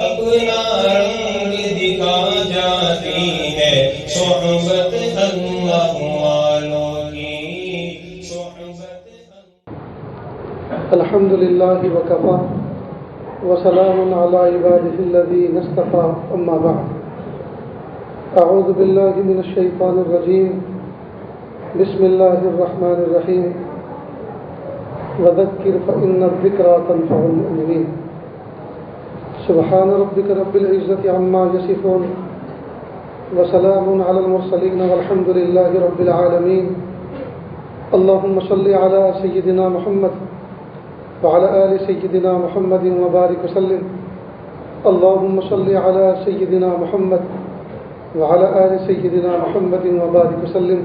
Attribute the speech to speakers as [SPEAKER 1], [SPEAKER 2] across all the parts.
[SPEAKER 1] اپنا رنگ دکھا جاتی ہے صحبت اللہ والوں کی صحبت.
[SPEAKER 2] الحمد للہ وکفا وسلام علی عباده الذین اصطفى اما بعد. اعوذ باللہ من الشیطان الرجیم. بسم اللہ الرحمن الرحیم. وذکر فإن الذکرى تنفع المؤمنین. سبحان ربک رب العزة عما یصفون وسلام علی المرسلین والحمد للہ رب العالمین. اللهم صل علی سیدنا محمد وعلى آل سيدنا محمد وبارك وسلم. اللهم صل على سيدنا محمد وعلى آل سيدنا محمد وبارك وسلم.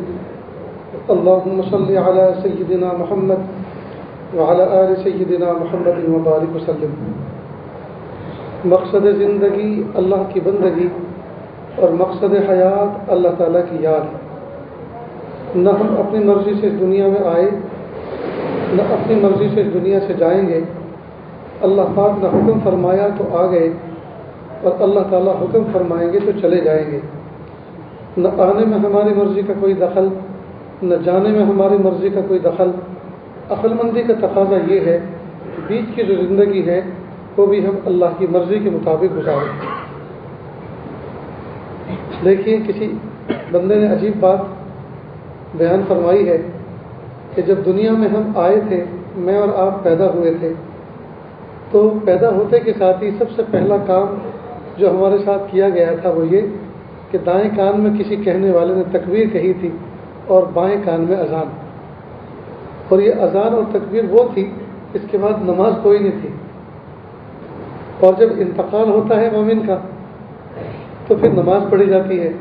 [SPEAKER 2] اللهم صل على سيدنا محمد وعلى آل سيدنا محمد وبارك وسلم. مقصد زندگی اللہ کی بندگی اور مقصد حیات اللہ تعالیٰ کی یاد. نہ ہم اپنی مرضی سے دنیا میں آئے نہ اپنی مرضی سے دنیا سے جائیں گے. اللہ پاک نے حکم فرمایا تو آ گئے اور اللہ تعالیٰ حکم فرمائیں گے تو چلے جائیں گے. نہ آنے میں ہماری مرضی کا کوئی دخل نہ جانے میں ہماری مرضی کا کوئی دخل. عقل مندی کا تقاضا یہ ہے کہ بیچ کی جو زندگی ہے وہ بھی ہم اللہ کی مرضی کے مطابق گزاریں. دیکھیے کسی بندے نے عجیب بات بیان فرمائی ہے کہ جب دنیا میں ہم آئے تھے، میں اور آپ پیدا ہوئے تھے، تو پیدا ہوتے کے ساتھ ہی سب سے پہلا کام جو ہمارے ساتھ کیا گیا تھا وہ یہ کہ دائیں کان میں کسی کہنے والے نے تکبیر کہی تھی اور بائیں کان میں اذان. اور یہ اذان اور تکبیر وہ تھی، اس کے بعد نماز کوئی نہیں تھی. اور جب انتقال ہوتا ہے مومن کا تو پھر نماز پڑھی جاتی ہے.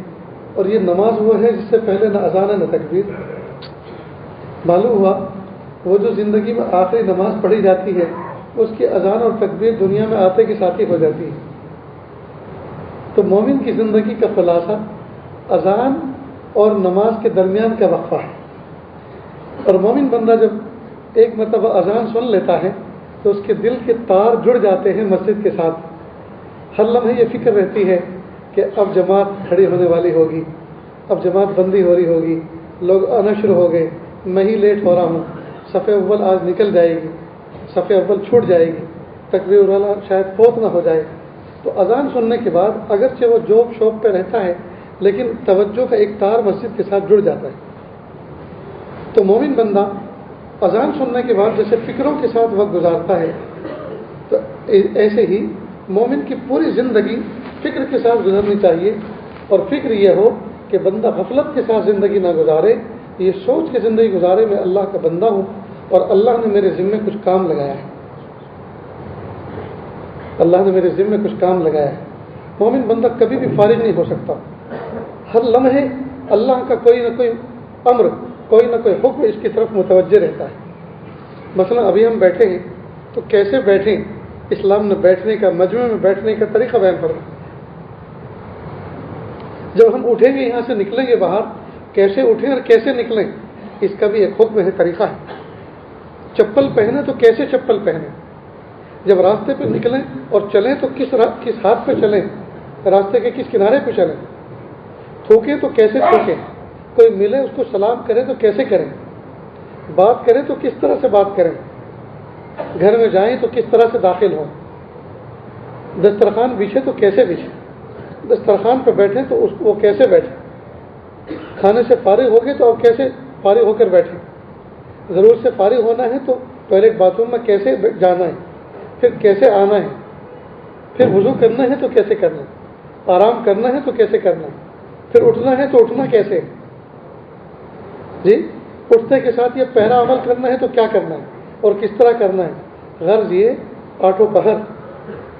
[SPEAKER 2] اور یہ نماز وہ ہے جس سے پہلے نہ اذان ہے نہ تکبیر. معلوم ہوا وہ جو زندگی میں آخری نماز پڑھی جاتی ہے اس کی اذان اور تکبیر دنیا میں آتے کے ساتھ ہی ہو جاتی ہے. تو مومن کی زندگی کا خلاصہ اذان اور نماز کے درمیان کا وقفہ ہے. اور مومن بندہ جب ایک مرتبہ اذان سن لیتا ہے تو اس کے دل کے تار جڑ جاتے ہیں مسجد کے ساتھ. ہر لمحے یہ فکر رہتی ہے کہ اب جماعت کھڑی ہونے والی ہوگی، اب جماعت بندی ہو رہی ہوگی، لوگ آنا شروع ہو گئے، میں ہی لیٹ ہو رہا ہوں، صف اول آج نکل جائے گی، صف اول چھوٹ جائے گی، تکبیر والا شاید فوت نہ ہو جائے. تو اذان سننے کے بعد اگرچہ وہ جوب شوب پہ رہتا ہے لیکن توجہ کا ایک تار مسجد کے ساتھ جڑ جاتا ہے. تو مومن بندہ اذان سننے کے بعد جیسے فکروں کے ساتھ وقت گزارتا ہے تو ایسے ہی مومن کی پوری زندگی فکر کے ساتھ گزرنی چاہیے. اور فکر یہ ہو کہ بندہ غفلت کے ساتھ زندگی نہ گزارے، یہ سوچ کے زندگی گزارے میں اللہ کا بندہ ہوں اور اللہ نے میرے ذمے کچھ کام لگایا ہے. اللہ نے میرے ذمے کچھ کام لگایا ہے. مومن بندہ کبھی بھی فارغ نہیں ہو سکتا. ہر لمحے اللہ کا کوئی نہ کوئی امر، کوئی نہ کوئی حکم اس کی طرف متوجہ رہتا ہے. مثلا ابھی ہم بیٹھے ہیں تو کیسے بیٹھیں، اسلام نے بیٹھنے کا، مجمع میں بیٹھنے کا طریقہ بیان فرمایا. جب ہم اٹھیں گے یہاں سے نکلیں گے باہر، کیسے اٹھیں اور کیسے نکلیں اس کا بھی ایک حکم ہے، طریقہ ہے. چپل پہنے تو کیسے چپل پہنے، جب راستے پہ نکلیں اور چلیں تو کس ہاتھ پہ چلیں، راستے کے کس کنارے پہ چلیں، تھوکیں تو کیسے تھوکیں، کوئی ملے اس کو سلام کرے تو کیسے کریں، بات کریں تو کس طرح سے بات کریں، گھر میں جائیں تو کس طرح سے داخل ہوں، دسترخوان بچھے تو کیسے بچھے، دسترخوان پہ بیٹھیں تو وہ کیسے بیٹھیں، کھانے سے فارغ ہو گئے تو اب کیسے فارغ ہو کر بیٹھیں، ضرور سے فارغ ہونا ہے تو ٹوائلٹ باتھ روم میں کیسے جانا ہے، پھر کیسے آنا ہے، پھر وضو کرنا ہے تو کیسے کرنا ہے، آرام کرنا ہے تو کیسے کرنا ہے، پھر اٹھنا ہے تو اٹھنا کیسے ہے. جی اٹھنے کے ساتھ یہ پہلا عمل کرنا ہے تو کیا کرنا ہے اور کس طرح کرنا ہے. غرض یہ آٹھوں پہر،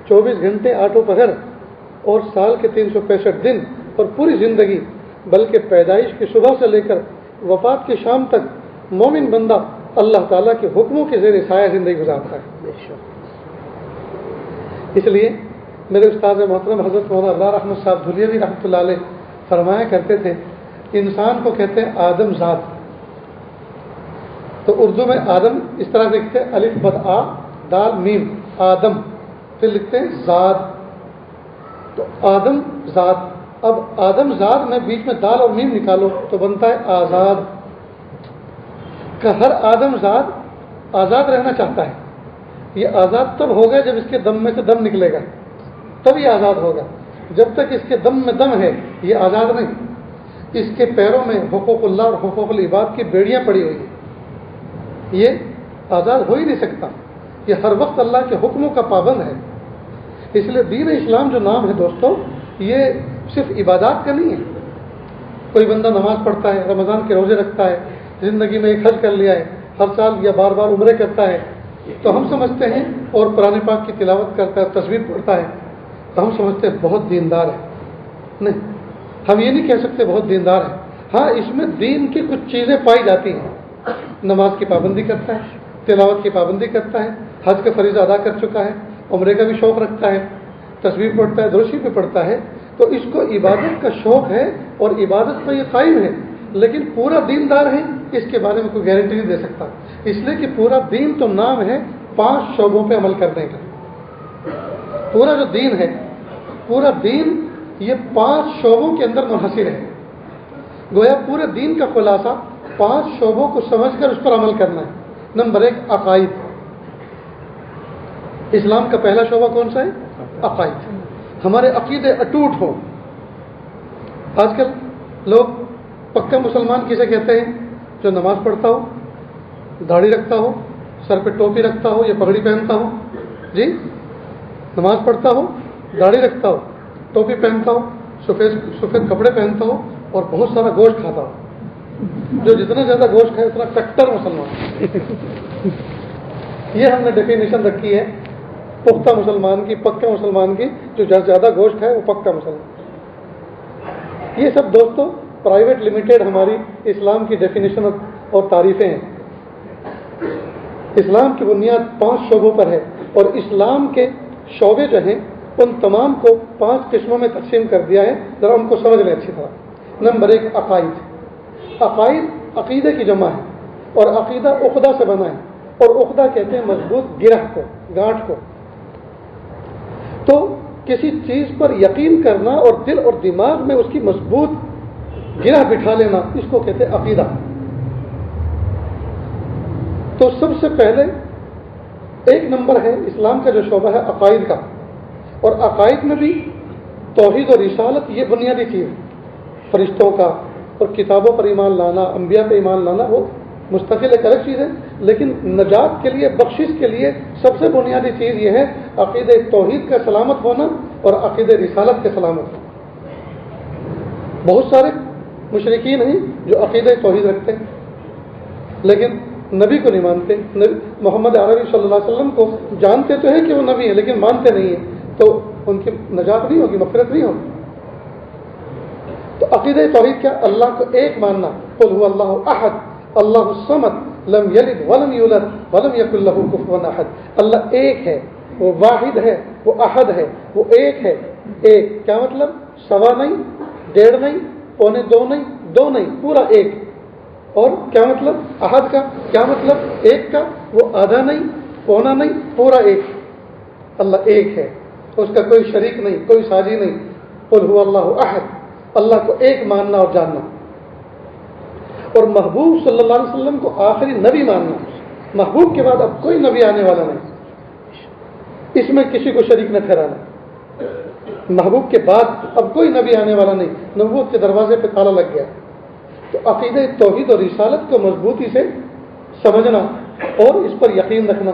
[SPEAKER 2] 24 گھنٹے آٹھوں پہر اور سال کے 365 دن اور پوری زندگی، بلکہ پیدائش کی صبح سے لے کر وفات کی شام تک مومن بندہ اللہ تعالیٰ کے حکموں کے زیر سایہ زندگی گزارتا ہے. اس لیے میرے استاد محترم حضرت مولانا ابرار احمد صاحب دھلیوی رحمۃ اللہ علیہ فرمایا کرتے تھے انسان کو کہتے ہیں آدم ذات. تو اردو میں آدم اس طرح لکھتے ہیں الف بد آ دال میم آدم، پھر لکھتے ہیں ذات تو آدم ذات، اب آدم ذات میں بیچ میں دال اور میم نکالو تو بنتا ہے آزاد، کہ ہر آدم ذات آزاد رہنا چاہتا ہے. یہ آزاد تب ہوگا جب اس کے دم میں سے دم نکلے گا، تب یہ آزاد ہوگا. جب تک اس کے دم میں دم ہے یہ آزاد نہیں. اس کے پیروں میں حقوق اللہ اور حقوق العباد کی بیڑیاں پڑی ہوئی ہیں، یہ آزاد ہو ہی نہیں سکتا. یہ ہر وقت اللہ کے حکموں کا پابند ہے. اس لیے دین اسلام جو نام ہے دوستو، یہ صرف عبادات کا نہیں ہے. کوئی بندہ نماز پڑھتا ہے، رمضان کے روزے رکھتا ہے، زندگی میں ایک حج کر لیا ہے، ہر سال یا بار بار عمرے کرتا ہے، تو ہم سمجھتے ہیں، اور قرآن پاک کی تلاوت کرتا ہے، تصویر پڑھتا ہے، تو ہم سمجھتے ہیں بہت دیندار ہے. نہیں، ہم یہ نہیں کہہ سکتے بہت دیندار ہے. ہاں، اس میں دین کی کچھ چیزیں پائی جاتی ہیں. نماز کی پابندی کرتا ہے، تلاوت کی پابندی کرتا ہے، حج کا فریضہ ادا کر چکا ہے، عمرے کا بھی شوق رکھتا ہے، تصویر پڑھتا ہے، درود شریف بھی پڑھتا ہے. تو اس کو عبادت کا شوق ہے اور عبادت پر یہ قائم ہے، لیکن پورا دیندار ہے اس کے بارے میں کوئی گارنٹی نہیں دے سکتا. اس لیے کہ پورا دین تو نام ہے 5 شعبوں پہ عمل کرنے کا. پورا جو دین ہے، پورا دین یہ 5 شعبوں کے اندر منحصر ہے. گویا پورے دین کا خلاصہ 5 شعبوں کو سمجھ کر اس پر عمل کرنا ہے. نمبر 1 عقائد. اسلام کا پہلا شعبہ کون سا ہے؟ عقائد. ہمارے عقیدے اٹوٹ ہوں. آج کل لوگ پکا مسلمان کسے کہتے ہیں؟ جو نماز پڑھتا ہو، داڑھی رکھتا ہو، سر پہ ٹوپی رکھتا ہو یا پگڑی پہنتا ہو. جی، نماز پڑھتا ہو، داڑھی رکھتا ہو، ٹوپی پہنتا ہو، سفید کپڑے پہنتا ہو اور بہت سارا گوشت کھاتا ہو. جو جتنا زیادہ گوشت کھائے اتنا کٹر مسلمان. یہ ہم نے ڈیفینیشن رکھی ہے پختہ مسلمان کی، پکا مسلمان کی. جو زیادہ گوشت کھائے وہ پکا مسلمان. یہ سب دوستوں پرائیویٹ لمیٹڈ ہماری اسلام کی ڈیفینیشن اور تعریفیں ہیں. اسلام کی بنیاد 5 شعبوں پر ہے، اور اسلام کے شعبے جو ہیں ان تمام کو 5 قسموں میں تقسیم کر دیا ہے. ذرا ان کو سمجھ لیں اچھی طرح. نمبر 1 عقائد. عقائد عقیدے کی جمع ہے، اور عقیدہ عقدہ سے بنا ہے. اور عقدہ کہتے ہیں مضبوط گرہ کو، گانٹھ کو. تو کسی چیز پر یقین کرنا اور دل اور دماغ میں اس کی مضبوط گرہ بٹھا لینا، اس کو کہتے ہیں عقیدہ. تو سب سے پہلے 1 نمبر ہے اسلام کا جو شعبہ ہے عقائد کا. اور عقائد میں بھی توحید اور رسالت یہ بنیادی چیز ہے. فرشتوں کا اور کتابوں پر ایمان لانا، انبیاء پہ ایمان لانا وہ مستقل ایک الگ چیز ہے، لیکن نجات کے لیے، بخشش کے لیے سب سے بنیادی چیز یہ ہے عقیدہ توحید کا سلامت ہونا اور عقیدہ رسالت کے سلامت ہونا. بہت سارے مشرکین ہیں جو عقیدہ توحید رکھتے ہیں لیکن نبی کو نہیں مانتے. محمد عربی صلی اللہ علیہ وسلم کو جانتے تو ہیں کہ وہ نبی ہیں لیکن مانتے نہیں ہیں، تو ان کی نجات نہیں ہوگی، مغفرت نہیں ہوگی. تو عقیدہ توحید کیا؟ اللہ کو ایک ماننا. قل هو اللہ احد اللہ الصمد لم یلد ولم یولد ولم یکن له کفوا احد. اللہ ایک ہے، وہ واحد ہے، وہ احد ہے، وہ ایک ہے. ایک کیا مطلب؟ سوا نہیں، 1.5 نہیں، 1.25 نہیں، 2 نہیں، پورا ایک. اور کیا مطلب احد کا؟ کیا مطلب ایک کا؟ وہ آدھا نہیں، پونا نہیں، پورا ایک. اللہ ایک ہے، اس کا کوئی شریک نہیں، کوئی ساجی نہیں. قل هو اللہ احد. اللہ کو ایک ماننا اور جاننا. اور محبوب صلی اللہ علیہ وسلم کو آخری نبی ماننا. محبوب کے بعد اب کوئی نبی آنے والا نہیں، اس میں کسی کو شریک نہ ٹھہرانا. محبوب کے بعد اب کوئی نبی آنے والا نہیں، نبوت کے دروازے پہ تالا لگ گیا. تو عقیدہ توحید اور رسالت کو مضبوطی سے سمجھنا اور اس پر یقین رکھنا.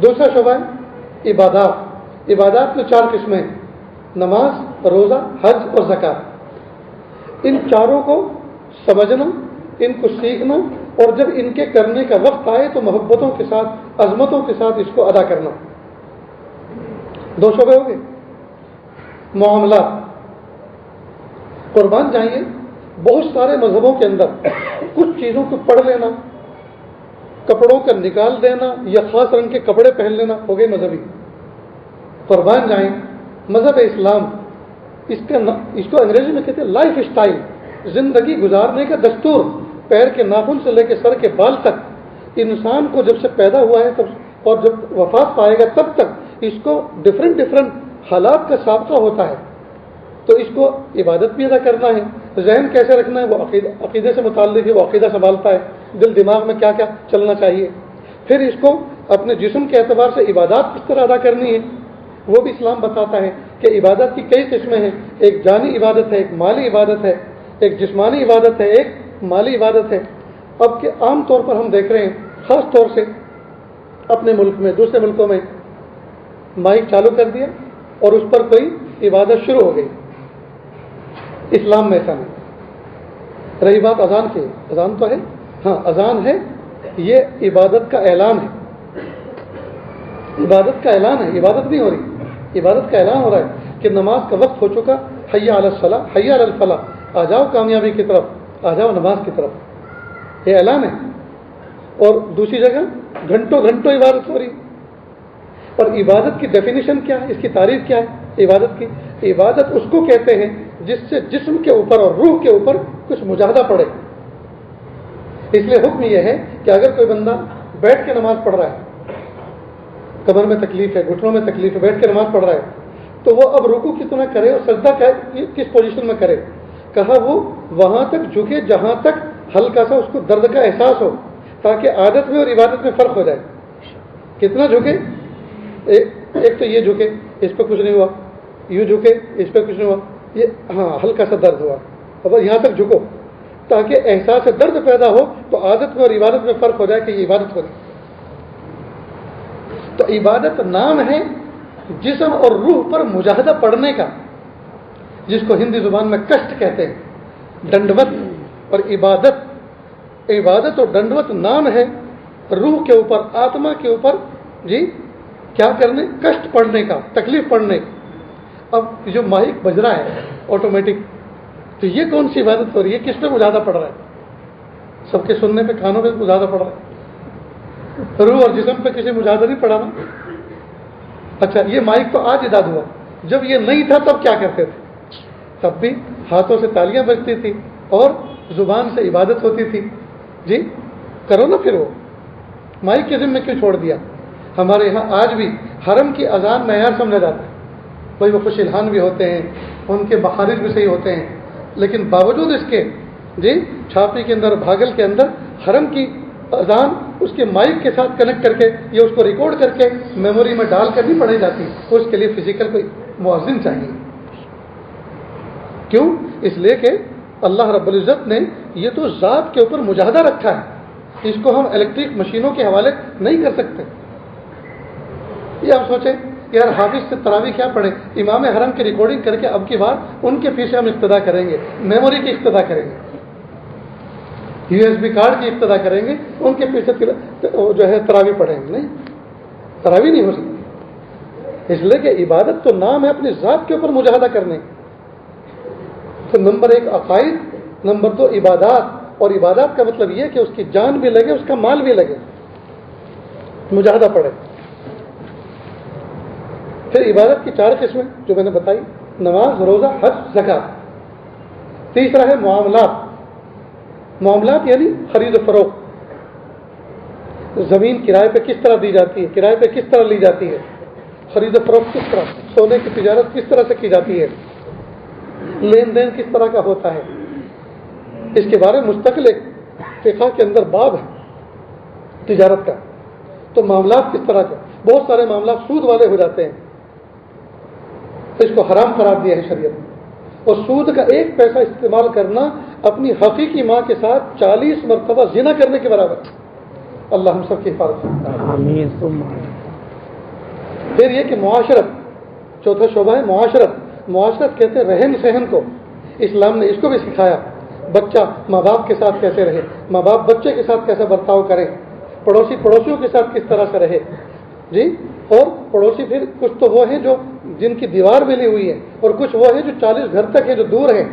[SPEAKER 2] دوسرا شعبہ ہے عبادات. عبادات میں 4 قسمیں ہیں: نماز، روزہ، حج اور زکات. ان چاروں کو سمجھنا، ان کو سیکھنا، اور جب ان کے کرنے کا وقت آئے تو محبتوں کے ساتھ، عظمتوں کے ساتھ اس کو ادا کرنا. 2 شعبے ہو گئے. معاملات. قربان جائیے بہت سارے مذہبوں کے اندر کچھ چیزوں کو پڑھ لینا، کپڑوں کا نکال دینا یا خاص رنگ کے کپڑے پہن لینا ہو گئے مذہبی. قربان جائیں مذہب اسلام اس کو انگریزی میں کہتے ہیں لائف سٹائل، زندگی گزارنے کا دستور. پیر کے ناخن سے لے کے سر کے بال تک انسان کو جب سے پیدا ہوا ہے تب اور جب وفات پائے گا تب تک اس کو ڈفرینٹ حالات کا سابقہ ہوتا ہے، تو اس کو عبادت بھی ادا کرنا ہے، ذہن کیسے رکھنا ہے وہ عقیدے سے متعلق ہے، وہ عقیدہ سنبھالتا ہے، دل دماغ میں کیا کیا چلنا چاہیے، پھر اس کو اپنے جسم کے اعتبار سے عبادات کس طرح ادا کرنی ہے وہ بھی اسلام بتاتا ہے کہ عبادت کی کئی قسمیں ہیں، ایک جانی عبادت ہے، ایک مالی عبادت ہے، ایک جسمانی عبادت ہے، ایک مالی عبادت ہے۔ اب کہ عام طور پر ہم دیکھ رہے ہیں، خاص طور سے اپنے ملک میں، دوسرے ملکوں میں مائک چالو کر دیا اور اس پر کوئی عبادت شروع ہو گئی۔ اسلام میں ایسا نہیں۔ رہی بات اذان کی، اذان تو ہے، ہاں اذان ہے، یہ عبادت کا اعلان ہے، عبادت کا اعلان ہے، عبادت نہیں ہو رہی، عبادت کا اعلان ہو رہا ہے کہ نماز کا وقت ہو چکا، حی علی الصلاۃ، حی علی الفلاح، آ جاؤ کامیابی کی طرف، آ جاؤ نماز کی طرف، یہ اعلان ہے۔ اور دوسری جگہ گھنٹوں گھنٹوں عبادت ہو رہی۔ اور عبادت کی ڈیفینیشن کیا ہے، اس کی تعریف کیا ہے عبادت کی؟ عبادت اس کو کہتے ہیں جس سے جسم کے اوپر اور روح کے اوپر کچھ مجاہدہ پڑے۔ اس لیے حکم یہ ہے کہ اگر کوئی بندہ بیٹھ کے نماز پڑھ رہا ہے، کمر میں تکلیف ہے، گھٹنوں میں تکلیف ہے، بیٹھ کے نماز پڑھ رہا ہے، تو وہ اب رکوع کتنا کرے اور سجدہ کس پوزیشن میں کرے؟ کہا وہ وہاں تک جھکے جہاں تک ہلکا سا اس کو درد کا احساس ہو، تاکہ عادت میں اور عبادت میں فرق ہو جائے۔ کتنا جھکے؟ ایک تو یہ جھکے، اس پہ کچھ نہیں ہوا، یوں جھکے، اس پہ کچھ نہیں ہوا، یہ ہاں ہلکا سا درد ہوا، اب یہاں تک جھکو تاکہ احساس درد پیدا ہو تو عادت میں اور عبادت میں فرق ہو جائے کہ یہ عبادت ہو رہی۔ تو عبادت نام ہے جسم اور روح پر مجاہدہ پڑنے کا، جس کو ہندی زبان میں کشٹ کہتے ہیں، ڈنڈوت۔ اور عبادت اور ڈنڈوت نام ہے روح کے اوپر، آتما کے اوپر جی کیا کرنے؟ کشٹ پڑنے کا، تکلیف پڑنے کا۔ اب جو مائک بج رہا ہے آٹومیٹک، تو یہ کون سی عبادت ہو رہی ہے؟ کس پہ مجاہدہ پڑ رہا ہے؟ سب کے سننے پہ، کانوں پہ مجاہدہ پڑ رہا ہے، روح اور جسم پہ کسی مجاہدہ نہیں پڑا نا۔ اچھا یہ مائک تو آج ایجاد ہوا، جب یہ نہیں تھا تب کیا کرتے تھے؟ تب بھی ہاتھوں سے تالیاں بجتی تھی اور زبان سے عبادت ہوتی تھی۔ جی کرو نا، پھر وہ مائک کے ذمہ کیوں چھوڑ دیا؟ ہمارے یہاں آج بھی حرم کی اذان معیار سمجھا جاتا ہے، بھائی وہ خوش الحان بھی ہوتے ہیں، ان کے مخارج بھی صحیح ہوتے ہیں، لیکن باوجود اس کے جی چھاپی کے اندر، بھاگل کے اندر حرم کی اذان اس کے مائک کے ساتھ کنیکٹ کر کے یا اس کو ریکارڈ کر کے میموری میں ڈال کر نہیں پڑھی جاتی، اس کے لیے فزیکل کوئی مؤذن چاہیے۔ کیوں؟ اس لیے کہ اللہ رب العزت نے یہ تو ذات کے اوپر مجاہدہ رکھا ہے، اس کو ہم الیکٹرک مشینوں کے حوالے نہیں کر سکتے۔ یہ آپ سوچیں یار حافظ سے تراویح کیا پڑھیں، امام حرم کی ریکارڈنگ کر کے اب کی بار ان کے پیچھے ہم اقتدا کریں گے، میموری کی اقتدا کریں گے، USB کارڈ کی ابتدا کریں گے، ان کے پیچھے جو ہے تراویح پڑھیں گے؟ نہیں، تراویح نہیں ہو سکتی۔ اس لیے کہ عبادت تو نام ہے اپنی ذات کے اوپر مجاہدہ کرنے۔ تو نمبر 1 عقائد، نمبر 2 عبادات، اور عبادات کا مطلب یہ کہ اس کی جان بھی لگے، اس کا مال بھی لگے، مجاہدہ پڑے۔ پھر عبادت کی 4 قسمیں جو میں نے بتائی، نماز، روزہ، حج، زکات۔ تیسرا ہے معاملات۔ معاملات یعنی خرید و فروخت، زمین کرائے پہ کس طرح دی جاتی ہے، کرائے پہ کس طرح لی جاتی ہے، خرید و فروخت کس طرح، سونے کی تجارت کس طرح سے کی جاتی ہے، لین دین کس طرح کا ہوتا ہے، اس کے بارے میں مستقل ایک فقہ کے اندر باب ہے تجارت کا۔ تو معاملات کس طرح کا، بہت سارے معاملات سود والے ہو جاتے ہیں، اس کو حرام قرار دیا ہے شریعت نے۔ اور سود کا 1 پیسہ استعمال کرنا اپنی حقیقی ماں کے ساتھ 40 مرتبہ زنا کرنے کے برابر۔ اللہ ہم سب کی حفاظت کرے۔ پھر یہ کہ معاشرت، چوتھا شعبہ ہے معاشرت۔ معاشرت کہتے ہیں رہن سہن کو، اسلام نے اس کو بھی سکھایا۔ بچہ ماں باپ کے ساتھ کیسے رہے، ماں باپ بچے کے ساتھ کیسے برتاؤ کرے، پڑوسی پڑوسیوں کے ساتھ کس طرح سے رہے جی۔ اور پڑوسی پھر کچھ تو وہ ہیں جو جن کی دیوار ملی ہوئی ہے، اور کچھ وہ ہیں جو 40 گھر تک ہیں جو دور ہیں۔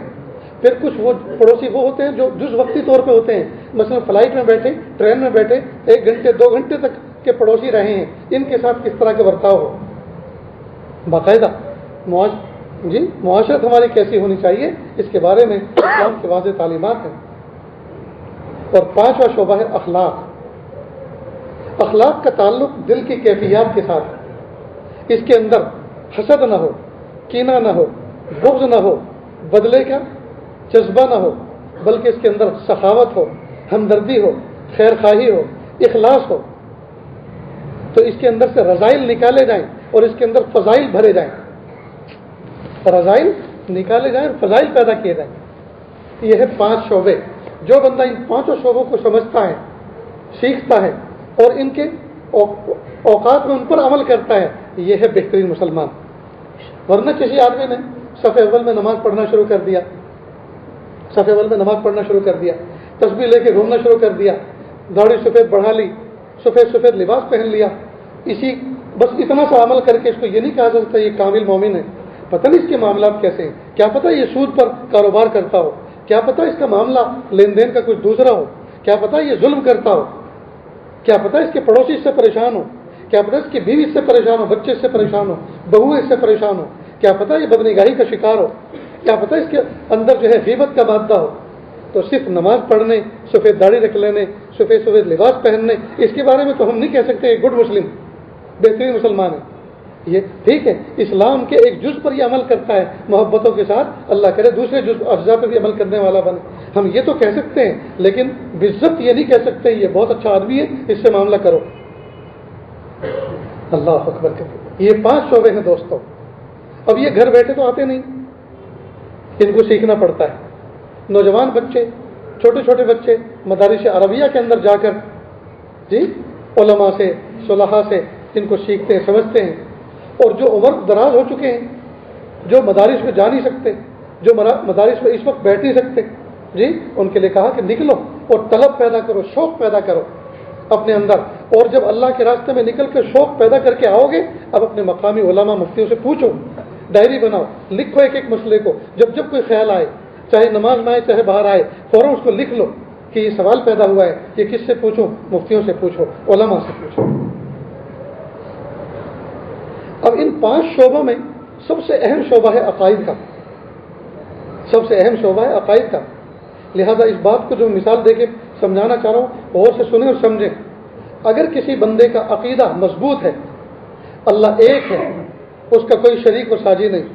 [SPEAKER 2] پھر کچھ وہ پڑوسی وہ ہوتے ہیں جو جز وقتی طور پہ ہوتے ہیں، مثلا فلائٹ میں بیٹھے، ٹرین میں بیٹھے 1 گھنٹے 2 گھنٹے تک کے پڑوسی رہے ہیں، ان کے ساتھ کس طرح کا برتاؤ ہو، باقاعدہ معاشرت ہماری کیسی ہونی چاہیے، اس کے بارے میں اسلام کی واضح تعلیمات ہیں۔ اور 5واں شعبہ ہے اخلاق۔ اخلاق کا تعلق دل کی کیفیات کے ساتھ ہے، اس کے اندر حسد نہ ہو، کینہ نہ ہو، بغض نہ ہو، بدلے کا جذبہ نہ ہو، بلکہ اس کے اندر سخاوت ہو، ہمدردی ہو، خیر خواہی ہو، اخلاص ہو، تو اس کے اندر سے رذائل نکالے جائیں اور اس کے اندر فضائل بھرے جائیں، رذائل نکالے جائیں اور فضائل پیدا کیے جائیں۔ یہ ہے 5 شعبے۔ جو بندہ ان 5 شعبوں کو سمجھتا ہے، سیکھتا ہے اور ان کے اوقات میں ان پر عمل کرتا ہے، یہ ہے بہترین مسلمان۔ ورنہ کسی آدمی نے صف اول میں نماز پڑھنا شروع کر دیا، صف اول میں نماز پڑھنا شروع کر دیا، تسبیح لے کے گھومنا شروع کر دیا، داڑھی سفید بڑھا لی، سفید سفید لباس پہن لیا، بس اتنا سا عمل کر کے اس کو یہ نہیں کہا جا سکتا یہ کامل مومن ہے۔ پتہ نہیں اس کے معاملات کیسے ہیں، کیا پتہ یہ سود پر کاروبار کرتا ہو، کیا پتہ اس کا معاملہ لین دین کا کچھ دوسرا ہو، کیا پتہ یہ ظلم کرتا ہو، کیا پتہ اس کے پڑوسی اس سے پریشان ہو، کیا پتہ اس کی بیوی اس سے پریشان ہو، بچے اس سے پریشان ہو، بہو اس سے پریشان ہو، کیا پتہ یہ بدنگاہی کا شکار ہو، کیا پتہ اس کے اندر جو ہے غیبت کا مادہ ہو۔ تو صرف نماز پڑھنے، سفید داڑھی رکھ لینے، سفید سفید لباس پہننے، اس کے بارے میں تو ہم نہیں کہہ سکتے کہ گڈ مسلم، بہترین مسلمان ہے۔ یہ ٹھیک ہے، اسلام کے ایک جز پر یہ عمل کرتا ہے محبتوں کے ساتھ، اللہ کرے دوسرے جز اجزاء پر بھی عمل کرنے والا بنے، ہم یہ تو کہہ سکتے ہیں، لیکن بعزت یہ نہیں کہہ سکتے یہ بہت اچھا آدمی ہے اس سے معاملہ کرو۔ اللہ اکبر کرے۔ یہ 5 شعبے ہیں دوستوں۔ اب یہ گھر بیٹھے تو آتے نہیں، ان کو سیکھنا پڑتا ہے۔ نوجوان بچے، چھوٹے چھوٹے بچے مدارس عربیہ کے اندر جا کر علماء سے، صلحاء سے ان کو سیکھتے ہیں، سمجھتے ہیں، اور جو عمر دراز ہو چکے ہیں، جو مدارس میں جا نہیں سکتے، جو مدارس میں اس وقت بیٹھ نہیں سکتے، ان کے لیے کہا کہ نکلو اور طلب پیدا کرو، شوق پیدا کرو اپنے اندر، اور جب اللہ کے راستے میں نکل کر شوق پیدا کر کے آؤ گے، اب اپنے مقامی علماء مفتیوں سے پوچھو، ڈائری بناؤ، لکھو ایک ایک مسئلے کو، جب کوئی خیال آئے، چاہے نماز میں آئے چاہے باہر آئے، فوراً اس کو لکھ لو کہ یہ سوال پیدا ہوا ہے، یہ کس سے پوچھو؟ مفتیوں سے پوچھو، علماء سے پوچھو۔ اب ان 5 شعبوں میں سب سے اہم شعبہ ہے عقائد کا، سب سے اہم شعبہ ہے عقائد کا۔ لہذا اس بات کو جو مثال دے کے سمجھانا چاہ رہا ہوں، غور سے سنیں اور سمجھیں۔ اگر کسی بندے کا عقیدہ مضبوط ہے، اللہ ایک ہے، اس کا کوئی شریک و ساجی نہیں،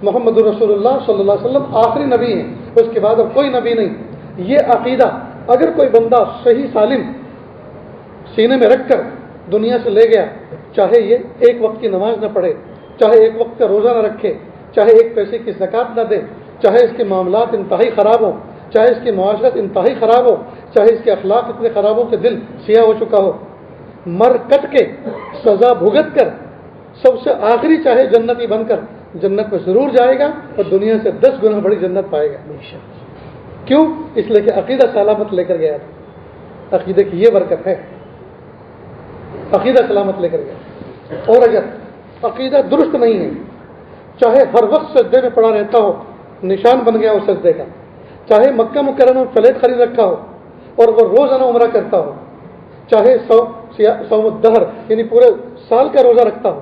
[SPEAKER 2] محمد رسول اللہ صلی اللہ علیہ وسلم آخری نبی ہیں، اس کے بعد اب کوئی نبی نہیں، یہ عقیدہ اگر کوئی بندہ صحیح سالم سینے میں رکھ کر دنیا سے لے گیا، چاہے یہ ایک وقت کی نماز نہ پڑھے، چاہے ایک وقت کا روزہ نہ رکھے، چاہے ایک پیسے کی زکوٰۃ نہ دے، چاہے اس کے معاملات انتہائی خراب ہوں، چاہے اس کی معاشرت انتہائی خراب ہو، چاہے اس کے اخلاق اتنے خراب ہو کہ دل سیاہ ہو چکا ہو، مر کٹ کے سزا بھگت کر سب سے آخری چاہے جنتی بن کر جنت میں ضرور جائے گا اور دنیا سے 10 گنا بڑی جنت پائے گا۔ کیوں؟ اس لیے کہ عقیدہ سلامت لے کر گیا تھا۔ عقیدے کی یہ برکت ہے، عقیدہ سلامت لے کر گیا۔ اور اگر عقیدہ درست نہیں ہے، چاہے ہر وقت سجدے میں پڑا رہتا ہو، نشان بن گیا ہو سجدے کا، چاہے مکہ مکرمہ میں فلیٹ خرید رکھا ہو اور وہ روزانہ عمرہ کرتا ہو، چاہے صوم الدہر یعنی پورے سال کا روزہ رکھتا ہو،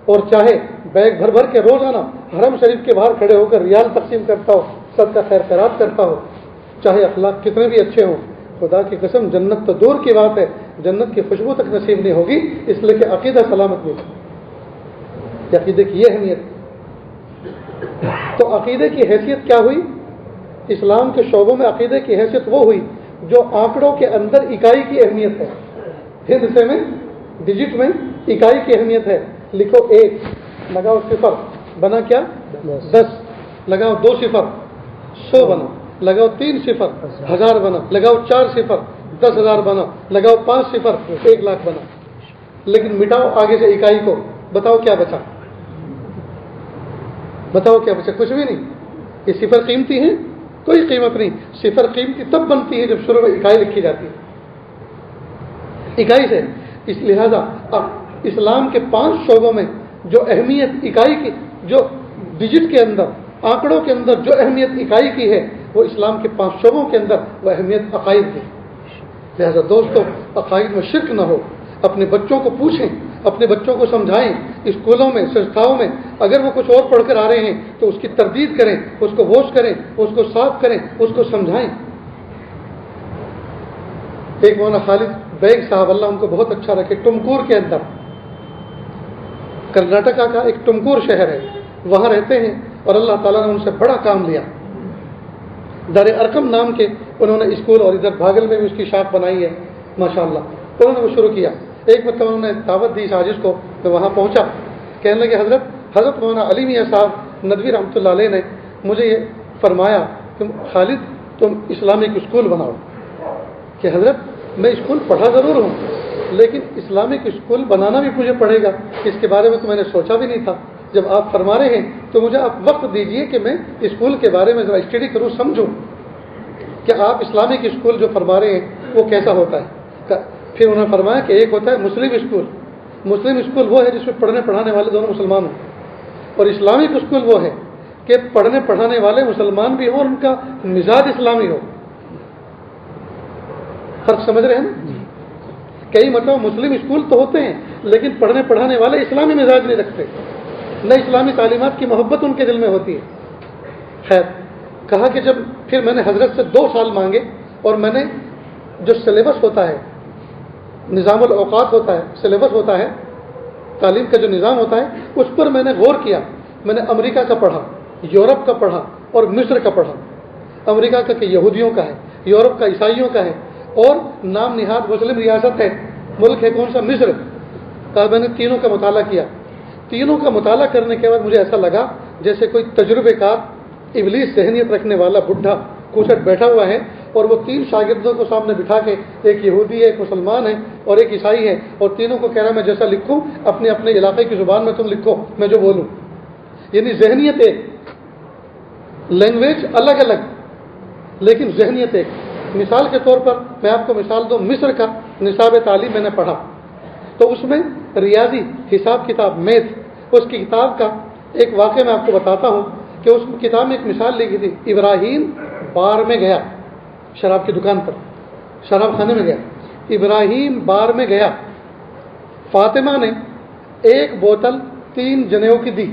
[SPEAKER 2] اور چاہے بیگ بھر بھر کے روزانہ حرم شریف کے باہر کھڑے ہو کر ریال تقسیم کرتا ہو، صدقہ خیر خیرات کرتا ہو، چاہے اخلاق کتنے بھی اچھے ہوں، خدا کی قسم جنت تو دور کی بات ہے، جنت کی خوشبو تک نصیب نہیں ہوگی، اس لیے کہ عقیدہ سلامت نہیں ہے۔ عقیدے کی یہ اہمیت۔ تو عقیدے کی حیثیت کیا ہوئی؟ اسلام کے شعبوں میں عقیدے کی حیثیت وہ ہوئی جو آنکڑوں کے اندر اکائی کی اہمیت ہے، ہندسے میں ڈیجٹ میں اکائی کی اہمیت ہے۔ لکھو 1، لگاؤ 0، بنا کیا 10، لگاؤ 2 صفر 100 بنا، لگاؤ 3 صفر 1000 بنا، لگاؤ 4 صفر 10,000 بنا، لگاؤ 5 صفر 1 لاکھ بنا۔ لیکن مٹاؤ آگے سے اکائی کو، بتاؤ کیا بچا؟ بتاؤ کیا بچا؟ کچھ بھی نہیں۔ یہ صفر قیمتی ہے؟ کوئی قیمت نہیں۔ صفر قیمتی تب بنتی ہے جب شروع میں اکائی لکھی جاتی ہے، اکائی سے۔ اس لہذا اسلام کے 5 شعبوں میں جو اہمیت اکائی کی، جو ڈیجٹ کے اندر، آنکڑوں کے اندر جو اہمیت اکائی کی ہے، وہ اسلام کے 5 شعبوں کے اندر وہ اہمیت عقائد کی۔ لہذا دوستو، عقائد میں شرک نہ ہو۔ اپنے بچوں کو پوچھیں، اپنے بچوں کو سمجھائیں، اسکولوں میں، سنستھاؤں میں اگر وہ کچھ اور پڑھ کر آ رہے ہیں تو اس کی تردید کریں، اس کو واش کریں، اس کو صاف کریں، اس کو سمجھائیں۔ ایک مولانا خالد بیگ صاحب، اللہ ان کو بہت اچھا رکھے، ٹمکور کے اندر، کرناٹکا کا ایک ٹمکور شہر ہے، وہاں رہتے ہیں اور اللہ تعالیٰ نے ان سے بڑا کام لیا. دار ارقم نام کے انہوں نے اسکول، اور ادھر بھاگل میں بھی اس کی شاخ بنائی ہے ماشاءاللہ. انہوں نے وہ شروع کیا. ایک مرتبہ انہوں نے دعوت دی سازش کو، میں وہاں پہنچا. کہنے لگے حضرت مولانا علی میاں صاحب ندوی رحمۃ اللہ علیہ نے مجھے یہ فرمایا کہ خالد تم اسلامک اسکول بناؤ. کہ حضرت میں اسکول پڑھا ضرور ہوں لیکن اسلامک اسکول بنانا بھی مجھے پڑے گا، اس کے بارے میں تو میں نے سوچا بھی نہیں تھا. جب آپ فرما رہے ہیں تو مجھے آپ وقت دیجئے کہ میں اسکول کے بارے میں ذرا اسٹڈی کروں، سمجھوں کہ آپ اسلامک اسکول جو فرما رہے ہیں وہ کیسا ہوتا ہے. پھر انہوں نے فرمایا کہ ایک ہوتا ہے مسلم اسکول. مسلم اسکول وہ ہے جس میں پڑھنے پڑھانے والے دونوں مسلمان ہوں، اور اسلامک اسکول وہ ہے کہ پڑھنے پڑھانے والے مسلمان بھی ہوں اور ان کا مزاج اسلامی ہو. فرق سمجھ رہے ہیں نا؟ کئی مطلب مسلم اسکول تو ہوتے ہیں لیکن پڑھنے پڑھانے والے اسلامی مزاج نہیں رکھتے، نہ اسلامی تعلیمات کی محبت ان کے دل میں ہوتی ہے. خیر، کہا کہ جب پھر میں نے حضرت سے 2 سال مانگے اور میں نے جو سلیبس ہوتا ہے، نظام الاوقات ہوتا ہے، سلیبس ہوتا ہے، تعلیم کا جو نظام ہوتا ہے، اس پر میں نے غور کیا. میں نے امریکہ کا پڑھا، یورپ کا پڑھا اور مصر کا پڑھا. امریکہ کا کہ یہودیوں کا ہے، یورپ کا عیسائیوں کا ہے، اور نام نہاد مسلم ریاست ہے، ملک ہے کون سا؟ مصر. کہا میں نے تینوں کا مطالعہ کیا. تینوں کا مطالعہ کرنے کے بعد مجھے ایسا لگا جیسے کوئی تجربے کار ابلیس ذہنیت رکھنے والا بڈھا کوچٹ بیٹھا ہوا ہے اور وہ 3 شاگردوں کو سامنے بٹھا کے، ایک یہودی ہے، ایک مسلمان ہے اور ایک عیسائی ہے، اور تینوں کو کہہ رہا ہے میں جیسا لکھوں اپنے اپنے علاقے کی زبان میں تم لکھو، میں جو بولوں. یعنی ذہنیت ایک، لینگویج الگ الگ لیکن ذہنیت ایک. مثال کے طور پر میں آپ کو مثال دوں، مصر کا نصاب تعلیم میں نے پڑھا تو اس میں ریاضی، حساب کتاب، میتھ، اس کی کتاب کا ایک واقعہ میں آپ کو بتاتا ہوں کہ اس کتاب میں ایک مثال لکھی تھی. ابراہیم بار میں گیا، شراب کی دکان پر، شراب خانے میں گیا. ابراہیم بار میں گیا، فاطمہ نے 1 بوتل 3 جنیوں کی دی.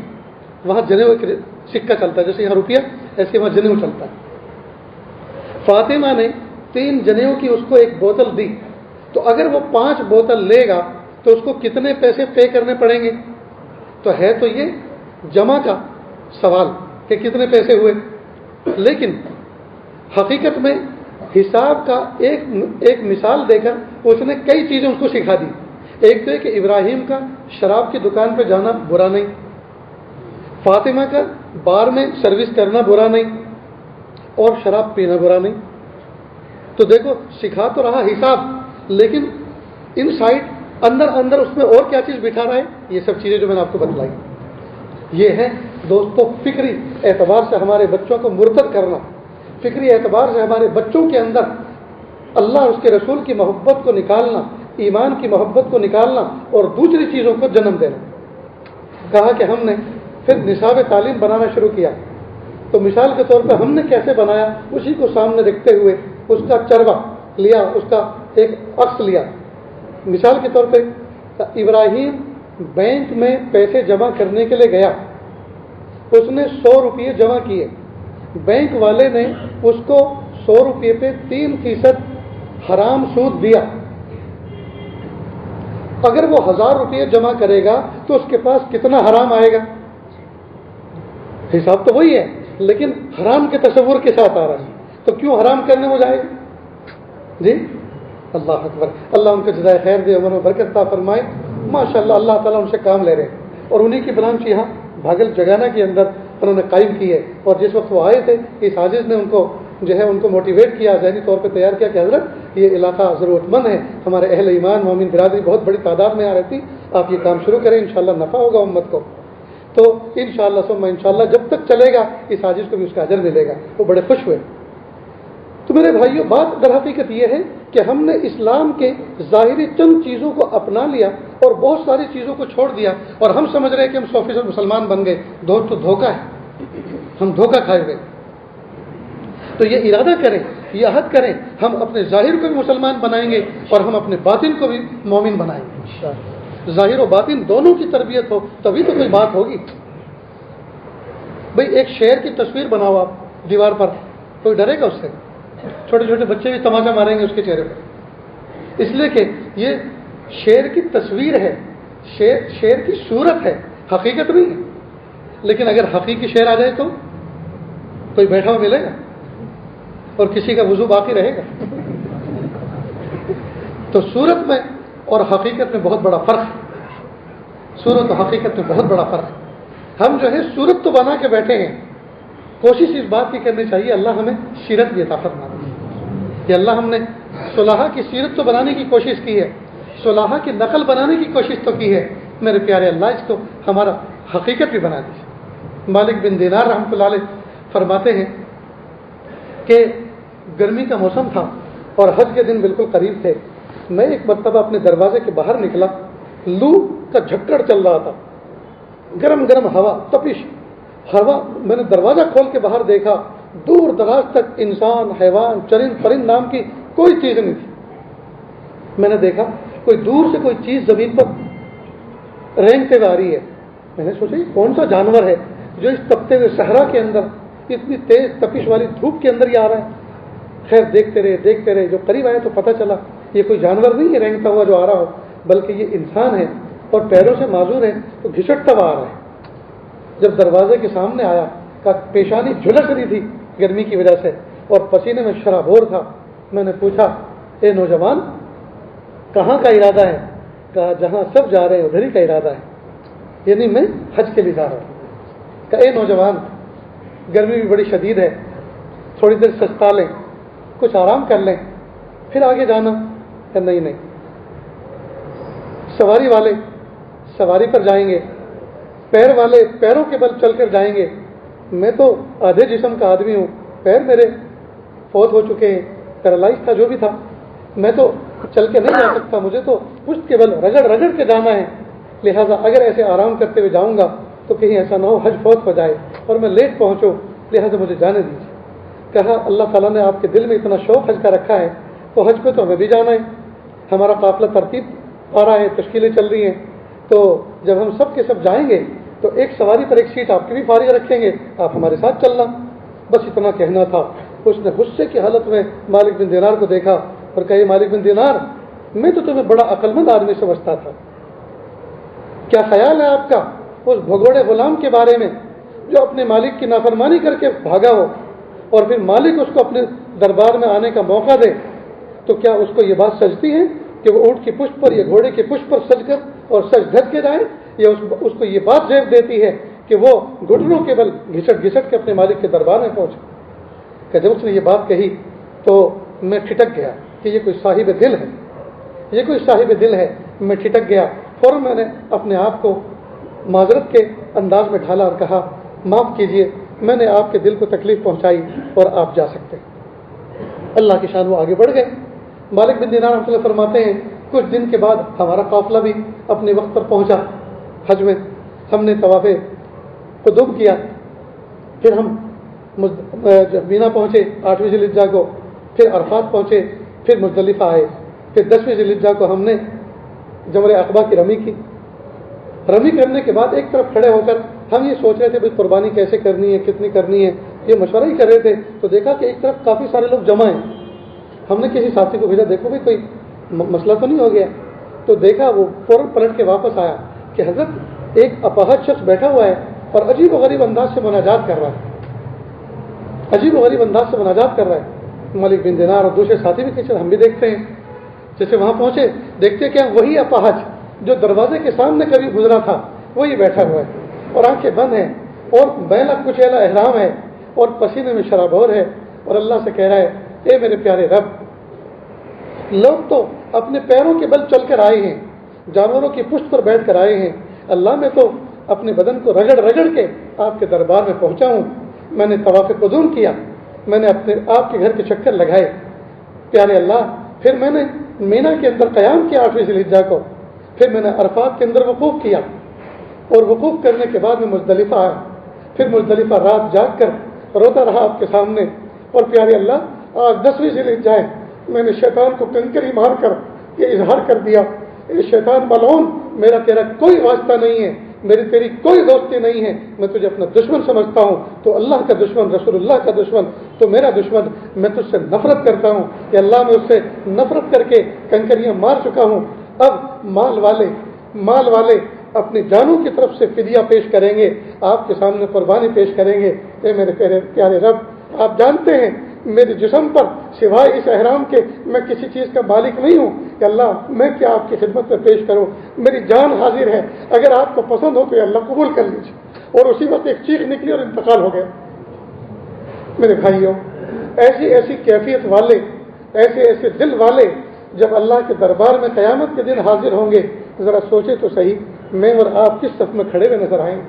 [SPEAKER 2] وہاں جنیوں کا سکہ چلتا ہے، جیسے یہاں روپیہ ایسے وہاں جنیوں چلتا ہے. فاطمہ نے 3 جنیوں کی اس کو 1 بوتل دی. تو اگر وہ 5 بوتل لے گا تو اس کو کتنے پیسے پے کرنے پڑیں گے؟ تو ہے تو یہ جمع کا سوال کہ کتنے پیسے ہوئے، لیکن حقیقت میں حساب کا ایک مثال دے کر اس نے کئی چیزیں اس کو سکھا دی. ایک تو ہے کہ ابراہیم کا شراب کی دکان پہ جانا برا نہیں، فاطمہ کا بار میں سروس کرنا برا نہیں، اور شراب پینا برا نہیں. تو دیکھو سکھا تو رہا حساب، لیکن ان سائڈ اندر اس میں اور کیا چیز بٹھا رہا ہے. یہ سب چیزیں جو میں نے آپ کو بتلائی، یہ ہے دوستو فکری اعتبار سے ہمارے بچوں کو مرتد کرنا، فکری اعتبار سے ہمارے بچوں کے اندر اللہ اور اس کے رسول کی محبت کو نکالنا، ایمان کی محبت کو نکالنا اور دوسری چیزوں کو جنم دینا. کہا کہ ہم نے پھر نصاب تعلیم بنانا شروع کیا. تو مثال کے طور پر ہم نے کیسے بنایا، اسی کو سامنے رکھتے ہوئے اس کا چربہ لیا، اس کا ایک عکس لیا. مثال کے طور پہ ابراہیم بینک میں پیسے جمع کرنے کے لیے گیا، اس نے 100 روپئے جمع کیے. بینک والے نے اس کو 100 روپئے پہ 3% حرام سود دیا. اگر وہ 1000 روپئے جمع کرے گا تو اس کے پاس کتنا حرام آئے گا؟ حساب تو وہی ہے لیکن حرام کے تصور کے ساتھ آ رہا ہے. تو کیوں حرام کرنے میں جائے گا؟ جی اللہ اکبر. اللہ ان کو جزائے خیر دے، عمر میں برکت عطا فرمائے. ماشاءاللہ اللہ تعالیٰ ان سے کام لے رہے ہیں، اور انہی کی برانچ یہاں بھاگل جگانا کے اندر انہوں نے قائم کی ہے. اور جس وقت وہ آئے تھے اس عاجز نے ان کو جو ہے ان کو موٹیویٹ کیا، ذہنی طور پہ تیار کیا کہ حضرت یہ علاقہ ضرورت مند ہے، ہمارے اہل ایمان مومن برادری بہت بڑی تعداد میں آ رہی تھی، آپ یہ کام شروع کریں، انشاءاللہ نفع ہوگا امت کو. تو انشاءاللہ ثم انشاءاللہ جب تک چلے گا اس عاجز کو بھی اس کا اجر ملے گا. وہ بڑے خوش ہوئے. تو میرے بھائیوں، بات در حقیقت یہ ہے کہ ہم نے اسلام کے ظاہری چند چیزوں کو اپنا لیا اور بہت ساری چیزوں کو چھوڑ دیا، اور ہم سمجھ رہے ہیں کہ ہم 100% مسلمان بن گئے. تو دھوکہ ہے، ہم دھوکہ کھائے ہوئے. تو یہ ارادہ کریں، یہ عہد کریں، ہم اپنے ظاہر کو بھی مسلمان بنائیں گے اور ہم اپنے باطن کو بھی مومن بنائیں گے. ظاہر و باطن دونوں کی تربیت ہو تبھی تو کوئی بات ہوگی. بھئی ایک شیر کی تصویر بناؤ آپ دیوار پر، کوئی ڈرے گا اس سے؟ چھوٹے چھوٹے بچے بھی تماشا ماریں گے اس کے چہرے پر، اس لیے کہ یہ شیر کی تصویر ہے، شیر کی صورت ہے، حقیقت نہیں ہے. لیکن اگر حقیقی شعر آ جائے تو کوئی بیٹھا ہوا ملے گا اور کسی کا وضو باقی رہے گا؟ تو صورت میں اور حقیقت میں بہت بڑا فرق ہے، صورت و حقیقت میں بہت بڑا فرق ہے۔ ہم جو ہے صورت تو بنا کے بیٹھے ہیں، کوشش اس بات کی کرنی چاہیے اللہ ہمیں سیرت بھی عطا فرما دے کہ اللہ ہم نے صلحہ کی سیرت تو بنانے کی کوشش کی ہے، صلحہ کی نقل بنانے کی کوشش تو کی ہے، میرے پیارے اللہ اس کو ہمارا حقیقت بھی بنا دیجیے۔ مالک بن دینار رحمۃ اللہ علیہ فرماتے ہیں کہ گرمی کا موسم تھا اور حج کے دن بالکل قریب تھے، میں ایک مرتبہ اپنے دروازے کے باہر نکلا، لو کا جھکڑ چل رہا تھا، گرم گرم ہوا، تپش ہوا، میں نے دروازہ کھول کے باہر دیکھا، دور دراز تک انسان، حیوان، چرند پرند نام کی کوئی چیز نہیں تھی۔ میں نے دیکھا کوئی دور سے کوئی چیز زمین پر رینگتے ہوئے آ رہی ہے، میں نے سوچا یہ کون سا جانور ہے جو اس تپتے ہوئے صحرا کے اندر اتنی تیز تپش والی دھوپ کے اندر ہی آ رہا ہے۔ خیر دیکھتے رہے، جو قریب آئے تو پتہ چلا یہ کوئی جانور نہیں ہے رینگتا ہوا جو آ رہا ہو، بلکہ یہ انسان ہے اور پیروں سے معذور ہے تو گھسٹتا ہوا آ رہا ہے۔ جب دروازے کے سامنے آیا کہ پیشانی جھلس رہی تھی گرمی کی وجہ سے اور پسینے میں شرابور تھا، میں نے پوچھا اے نوجوان کہاں کا ارادہ ہے؟ کہا جہاں سب جا رہے ہیں ادھر ہی کا ارادہ ہے، یعنی میں حج کے لیے جا رہا ہوں۔ کہا اے نوجوان گرمی بھی بڑی شدید ہے، تھوڑی دیر سستا لیں، کچھ آرام کر لیں، پھر آگے جانا۔ کہ نہیں، سواری والے سواری پر جائیں گے، پیر والے پیروں کے بل چل کر جائیں گے، میں تو آدھے جسم کا آدمی ہوں، پیر میرے فوت ہو چکے ہیں، پیرالائز تھا جو بھی تھا، میں تو چل کے نہیں جا سکتا، مجھے تو پشت کے بل رگڑ رگڑ کے جانا ہے، لہٰذا اگر ایسے آرام کرتے ہوئے جاؤں گا تو کہیں ایسا نہ ہو حج فوت ہو جائے اور میں لیٹ پہنچوں، لہٰذا مجھے جانے دیجیے۔ کہا اللہ تعالیٰ نے آپ کے دل میں اتنا شوق حج کا رکھا ہے تو حج پہ تو ہمیں بھی جانا ہے، ہمارا قافلہ ترتیب آ رہا ہے، تشکیلیں چل رہی ہیں، تو جب ہم سب کے سب جائیں گے تو ایک سواری پر ایک سیٹ آپ کی بھی فارغ رکھیں گے، آپ ہمارے ساتھ چلنا۔ بس اتنا کہنا تھا۔ اس نے غصے کی حالت میں مالک بن دینار کو دیکھا اور کہا مالک بن دینار میں تو تمہیں بڑا عقل مند آدمی سمجھتا تھا، کیا خیال ہے آپ کا اس بھگوڑے غلام کے بارے میں جو اپنے مالک کی نافرمانی کر کے بھاگا ہو اور پھر مالک اس کو اپنے دربار میں آنے کا موقع دے، تو کیا اس کو یہ بات سجتی ہے کہ وہ اونٹ کی پشت پر یا گھوڑے کی پشت پر سج کر اور سج دھج کے جائے، یا اس کو یہ بات زیب دیتی ہے کہ وہ گھٹنوں کے بل گھسٹ گھسٹ کے اپنے مالک کے دربار میں پہنچے؟ کہ جب اس نے یہ بات کہی تو میں ٹھٹک گیا کہ یہ کوئی صاحب دل ہے، یہ کوئی صاحب دل ہے، میں ٹھٹک گیا، فوراً میں نے اپنے آپ کو معذرت کے انداز میں ڈھالا اور کہا معاف کیجئے میں نے آپ کے دل کو تکلیف پہنچائی اور آپ جا سکتے ہیں۔ اللہ کی شان وہ آگے بڑھ گئے۔ مالک بن دینار رحمۃ اللہ فرماتے ہیں کچھ دن کے بعد ہمارا قافلہ بھی اپنے وقت پر پہنچا حج میں، ہم نے طواف قدوم کیا، پھر ہم مینا پہنچے 8ویں ذی الحجہ کو، پھر عرفات پہنچے، پھر مزدلفہ آئے، پھر 10ویں ذی الحجہ کو ہم نے جمرہ عقبہ کی رمی کی۔ رمی کرنے کے بعد ایک طرف کھڑے ہو کر ہم یہ سوچ رہے تھے بھائی قربانی کیسے کرنی ہے، کتنی کرنی ہے، یہ مشورہ ہی کر رہے تھے تو دیکھا کہ ایک طرف کافی سارے لوگ جمع ہیں۔ ہم نے کسی ساتھی کو بھیجا دیکھو بھائی کوئی مسئلہ تو نہیں ہو گیا، تو دیکھا وہ فوراً پلٹ کے واپس آیا کہ حضرت ایک اپاہج شخص بیٹھا ہوا ہے اور عجیب و غریب انداز سے مناجات کر رہا ہے، عجیب و غریب انداز سے مناجات کر رہا ہے۔ مالک بن دینار اور دوسرے ساتھی بھی کہتے ہم بھی دیکھتے ہیں، جیسے وہاں پہنچے دیکھتے کہ وہی اپاہج جو دروازے کے سامنے کبھی گزرا تھا وہی بیٹھا ہوا ہے اور آنکھیں بند ہیں اور میلا کچیلا احرام ہے اور پسینے میں شرابور ہے اور اللہ سے کہہ رہا ہے اے میرے پیارے رب، لوگ تو اپنے پیروں کے بل چل کر آئے ہیں، جانوروں کی پشت پر بیٹھ کر آئے ہیں، اللہ میں تو اپنے بدن کو رگڑ رگڑ کے آپ کے دربار میں پہنچا ہوں، میں نے طواف قدوم کیا، میں نے اپنے آپ کے گھر کے چکر لگائے پیارے اللہ، پھر میں نے مینا کے اندر قیام کیا 8ویں ذی الحجہ کو، پھر میں نے عرفات کے اندر وقوف کیا اور وقوف کرنے کے بعد میں مزدلفہ آیا، پھر مزدلفہ رات جاگ کر روتا رہا آپ کے سامنے، اور پیارے اللہ آج 10ویں ذی الحجہ ہے، میں نے شیطان کو کنکری مار کر یہ اظہار کر دیا اے شیطان ملعون، میرا تیرا کوئی واسطہ نہیں ہے، میری تیری کوئی دوستی نہیں ہے، میں تجھے اپنا دشمن سمجھتا ہوں، تو اللہ کا دشمن، رسول اللہ کا دشمن تو میرا دشمن، میں تجھ سے نفرت کرتا ہوں کہ اللہ میں اس سے نفرت کر کے کنکریاں مار چکا ہوں، اب مال والے اپنی جانوں کی طرف سے فدیہ پیش کریں گے، آپ کے سامنے قربانی پیش کریں گے۔ اے میرے پیارے رب، آپ جانتے ہیں میرے جسم پر سوائے اس احرام کے میں کسی چیز کا مالک نہیں ہوں کہ اللہ میں کیا آپ کی خدمت میں پیش کروں، میری جان حاضر ہے، اگر آپ کو پسند ہو تو یہ اللہ قبول کر لیجیے۔ اور اسی وقت ایک چیخ نکلی اور انتقال ہو گیا۔ میرے بھائیوں، ایسی ایسی کیفیت والے، ایسے ایسے دل والے جب اللہ کے دربار میں قیامت کے دن حاضر ہوں گے، ذرا سوچے تو صحیح، میں اور آپ کس صف میں کھڑے ہوئے نظر آئیں؟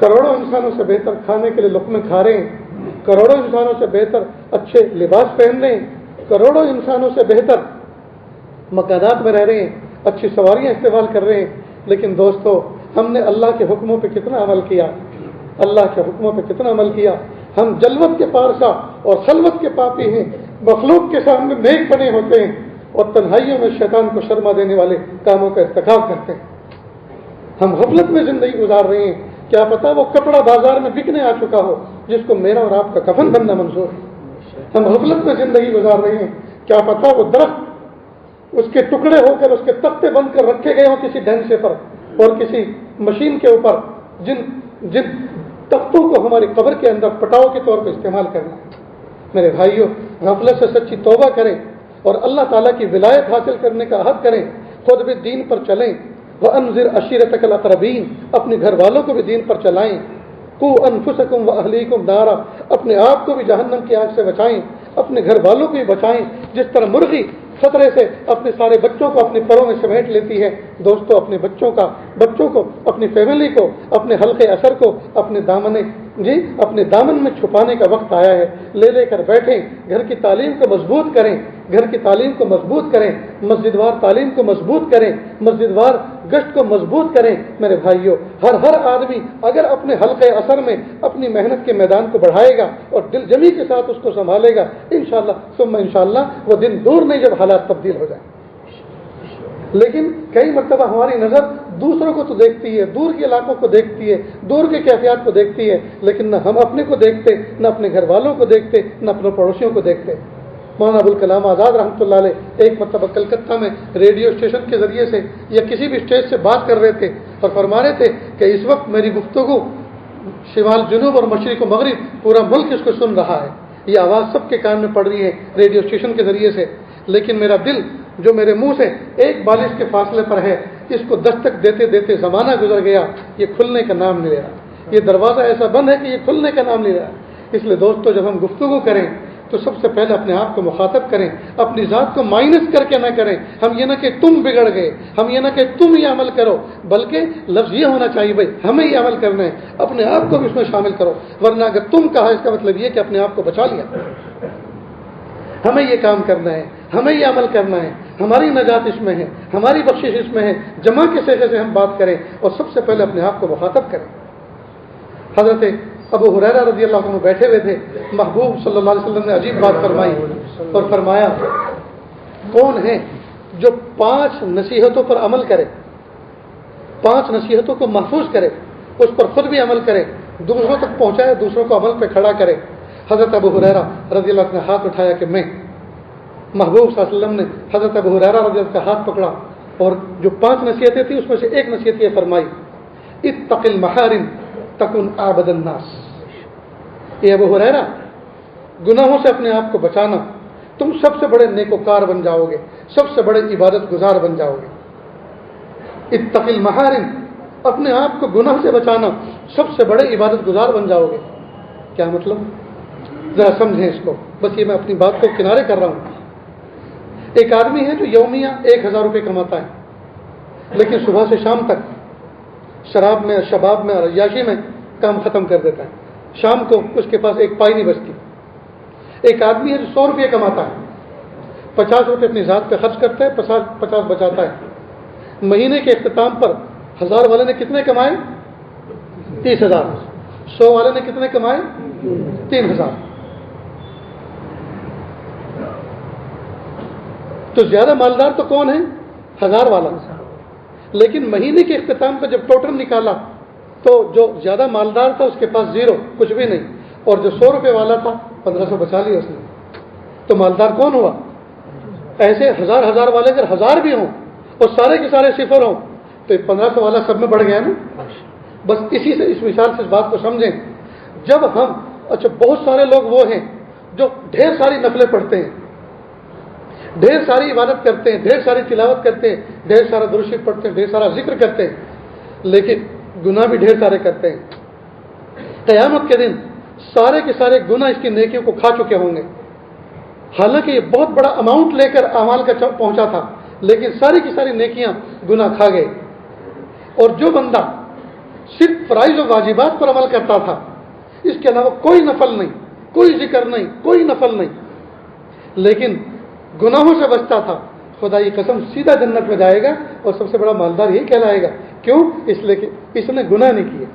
[SPEAKER 2] کروڑوں انسانوں سے بہتر کھانے کے لیے لقمے کھا رہے ہیں، کروڑوں انسانوں سے بہتر اچھے لباس پہن رہے ہیں، کروڑوں انسانوں سے بہتر مکانات میں رہ رہے ہیں، اچھی سواریاں استعمال کر رہے ہیں، لیکن دوستو ہم نے اللہ کے حکموں پہ کتنا عمل کیا؟ اللہ کے حکموں پہ کتنا عمل کیا؟ ہم جلوت کے پارسا اور خلوت کے پاپی ہیں، مخلوق کے سامنے نیک بنے ہوتے ہیں اور تنہائیوں میں شیطان کو شرما دینے والے کاموں کا ارتکاب کرتے ہیں۔ ہم غفلت میں زندگی گزار رہے ہیں، کیا پتا وہ کپڑا بازار میں بکنے آ چکا ہو جس کو میرا اور آپ کا کفن بننا منظور ہے۔ ہم غفلت میں زندگی گزار رہے ہیں، کیا پتا وہ درخت اس کے ٹکڑے ہو کر اس کے تختے بن کر رکھے گئے ہوں کسی ڈھنگ پر اور کسی مشین کے اوپر، جن تختوں کو ہماری قبر کے اندر پٹاؤ کے طور پر استعمال کرنا ہے۔ میرے بھائیوں، غفلت سے سچی توبہ کریں اور اللہ تعالیٰ کی ولایت حاصل کرنے کا عہد کریں، خود بھی دین پر چلیں۔ وَأَنذِرْ عَشِيرَتَكَ الْأَقْرَبِينَ، اپنے گھر والوں کو بھی دین پر چلائیں۔ قُوا أَنفُسَكُمْ وَأَهْلِيكُمْ نَارًا، اپنے آپ کو بھی جہنم کی آگ سے بچائیں، اپنے گھر والوں کو بھی بچائیں۔ جس طرح مرغی خطرے سے اپنے سارے بچوں کو اپنے پروں میں سمیٹ لیتی ہے، دوستوں اپنے بچوں کو، اپنی فیملی کو، اپنے حلقے اثر کو اپنے دامن میں چھپانے کا وقت آیا ہے۔ لے کر بیٹھیں، گھر کی تعلیم کو مضبوط کریں، مسجد وار تعلیم کو مضبوط کریں، مسجد وار گشت کو مضبوط کریں۔ میرے بھائیوں، ہر آدمی اگر اپنے حلقے اثر میں اپنی محنت کے میدان کو بڑھائے گا اور دل جمی کے ساتھ اس کو سنبھالے گا، انشاءاللہ ثم انشاءاللہ وہ دن دور نہیں جب حالات تبدیل ہو جائیں۔ لیکن کئی مرتبہ ہماری نظر دوسروں کو تو دیکھتی ہے، دور کے علاقوں کو دیکھتی ہے، دور کے کیفیات کو دیکھتی ہے، لیکن نہ ہم اپنے کو دیکھتے، نہ اپنے گھر والوں کو دیکھتے، نہ اپنے پڑوسیوں کو دیکھتے۔ مولانا ابوالکلام آزاد رحمۃ اللہ علیہ ایک مرتبہ کلکتہ میں ریڈیو اسٹیشن کے ذریعے سے یا کسی بھی اسٹیج سے بات کر رہے تھے اور فرما رہے تھے کہ اس وقت میری گفتگو شمال جنوب اور مشرق و مغرب پورا ملک اس کو سن رہا ہے، یہ آواز سب کے کان میں پڑ رہی ہے ریڈیو اسٹیشن کے ذریعے سے، لیکن میرا دل جو میرے منہ سے ایک بالش کے فاصلے پر ہے، اس کو دستک دیتے دیتے زمانہ گزر گیا، یہ کھلنے کا نام نہیں لے رہا، یہ دروازہ ایسا بند ہے کہ یہ کھلنے کا نام نہیں لے رہا۔ اس لیے دوستو جب ہم گفتگو کریں تو سب سے پہلے اپنے آپ کو مخاطب کریں، اپنی ذات کو مائنس کر کے نہ کریں۔ ہم یہ نہ کہ تم بگڑ گئے، ہم یہ نہ کہ تم یہ عمل کرو، بلکہ لفظ یہ ہونا چاہیے بھائی ہمیں یہ عمل کرنا ہے، اپنے آپ کو بھی اس میں شامل کرو، ورنہ اگر تم کہا اس کا مطلب یہ کہ اپنے آپ کو بچا لیا۔ ہمیں یہ کام کرنا ہے، ہمیں یہ عمل کرنا ہے، ہماری نجات اس میں ہے، ہماری بخشش اس میں ہے، جمع کے صیغے سے ہم بات کریں اور سب سے پہلے اپنے آپ کو مخاطب کریں۔ حضرت ابو ہریرہ رضی اللہ عنہ بیٹھے ہوئے تھے، محبوب صلی اللہ علیہ وسلم نے عجیب بات فرمائی اور فرمایا کون ہے جو 5 نصیحتوں پر عمل کرے، 5 نصیحتوں کو محفوظ کرے، اس پر خود بھی عمل کرے، دوسروں تک پہنچائے، دوسروں کو عمل پہ کھڑا کرے۔ حضرت ابو ہریرہ رضی اللہ عنہ نے ہاتھ اٹھایا کہ میں، محبوب صلی اللہ علیہ وسلم نے حضرت ابو ہریرہ رضی اللہ عنہ کا ہاتھ پکڑا اور جو 5 نصیحتیں تھیں اس میں سے ایک نصیحت یہ فرمائی، اتق المحارم تکن اعبد الناس۔ یہ ابو ہریرہ، گناہوں سے اپنے آپ کو بچانا، تم سب سے بڑے نیکوکار بن جاؤ گے، سب سے بڑے عبادت گزار بن جاؤ گے۔ اتق المحارم، اپنے آپ کو گناہ سے بچانا، سب سے بڑے عبادت گزار بن جاؤ گے۔ کیا مطلب؟ ذرا سمجھیں اس کو، بس یہ میں اپنی بات کو کنارے کر رہا ہوں۔ ایک آدمی ہے جو یومیہ 1000 روپے کماتا ہے، لیکن صبح سے شام تک شراب میں، شباب میں اور عیاشی میں کام ختم کر دیتا ہے، شام کو اس کے پاس ایک پائی نہیں بچتی۔ ایک آدمی ہے جو 100 روپے کماتا ہے، 50 روپے اپنی ذات پہ خرچ کرتا ہے، 50 بچاتا ہے۔ مہینے کے اختتام پر 1000 والے نے کتنے کمائے؟ 30,000۔ 100 والے نے کتنے کمائے؟ 3000۔ تو زیادہ مالدار تو کون ہے؟ 1000 والا۔ لیکن مہینے کے اختتام پر جب ٹوٹل نکالا تو جو زیادہ مالدار تھا اس کے پاس 0، کچھ بھی نہیں، اور جو 100 روپے والا تھا 1500 بچا لیا اس نے۔ تو مالدار کون ہوا؟ ایسے 1000 والے اگر 1000 بھی ہوں اور سارے کے سارے صفر ہوں تو 1500 والا سب میں بڑھ گیا نا. بس اسی سے اس مثال سے اس بات کو سمجھیں. جب ہم بہت سارے لوگ وہ ہیں جو ڈھیر ساری نفلیں پڑھتے ہیں, ڈھیر ساری عبادت کرتے ہیں, ڈھیر ساری تلاوت کرتے ہیں, ڈھیر سارا درود شریف پڑھتے ہیں, ڈھیر سارا ذکر کرتے ہیں, لیکن گناہ بھی ڈھیر سارے کرتے ہیں. قیامت کے دن سارے کے سارے گناہ اس کی نیکیوں کو کھا چکے ہوں گے. حالانکہ یہ بہت بڑا اماؤنٹ لے کر اعمال کا پہنچا تھا, لیکن ساری کی ساری نیکیاں گناہ کھا گئے. اور جو بندہ صرف فرائض و واجبات پر عمل کرتا تھا, اس کے علاوہ کوئی نفل نہیں, کوئی ذکر نہیں, کوئی نفل نہیں, لیکن گناہوں سے بچتا تھا, خدا کی قسم سیدھا جنت میں جائے گا اور سب سے بڑا مالدار یہی کہلائے گا. کیوں؟ اس لیے کہ اس نے گناہ نہیں کیے.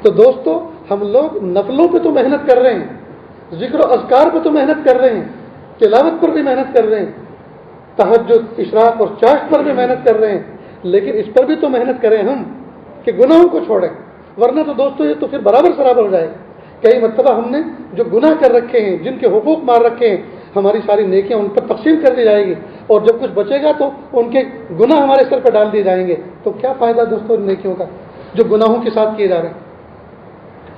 [SPEAKER 2] تو دوستو, ہم لوگ نفلوں پہ تو محنت کر رہے ہیں, ذکر و اذکار پہ تو محنت کر رہے ہیں, تلاوت پر بھی محنت کر رہے ہیں, تہجد, اشراق اور چاشت پر بھی محنت کر رہے ہیں, لیکن اس پر بھی تو محنت کریں ہم کہ گناہوں کو چھوڑیں. ورنہ تو دوستو یہ تو پھر برابر ہو جائے گا. کئی مرتبہ ہم نے جو گناہ کر رکھے ہیں, جن کے حقوق مار رکھے ہیں, ہماری ساری نیکیاں ان پر تقسیم کر دی جائے گی, اور جب کچھ بچے گا تو ان کے گناہ ہمارے سر پر ڈال دیے جائیں گے. تو کیا فائدہ دوستو ان نیکیوں کا جو گناہوں کے ساتھ کیے جا رہے ہیں.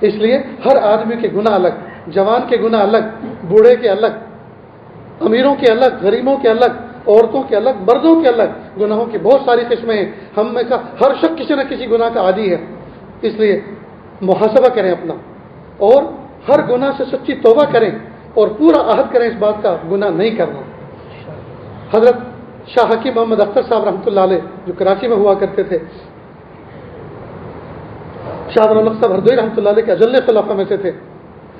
[SPEAKER 2] اس لیے ہر آدمی کے گناہ الگ, جوان کے گناہ الگ, بوڑھے کے الگ, امیروں کے الگ, غریبوں کے الگ, عورتوں کے الگ, مردوں کے الگ. گناہوں کی بہت ساری قسمیں ہیں. ہم میں کا ہر شخص کسی نہ کسی گناہ کا عادی ہے. اس لیے محاسبہ کریں اپنا, اور ہر گناہ سے سچی توبہ کریں, اور پورا عہد کریں اس بات کا گناہ نہیں کرنا. حضرت شاہ حکیم محمد اختر صاحب رحمۃ اللہ علیہ جو کراچی میں ہوا کرتے تھے, شاہ الحق صاحب ہردوئی رحمۃ اللہ علیہ کے اجل خلافہ میں سے تھے.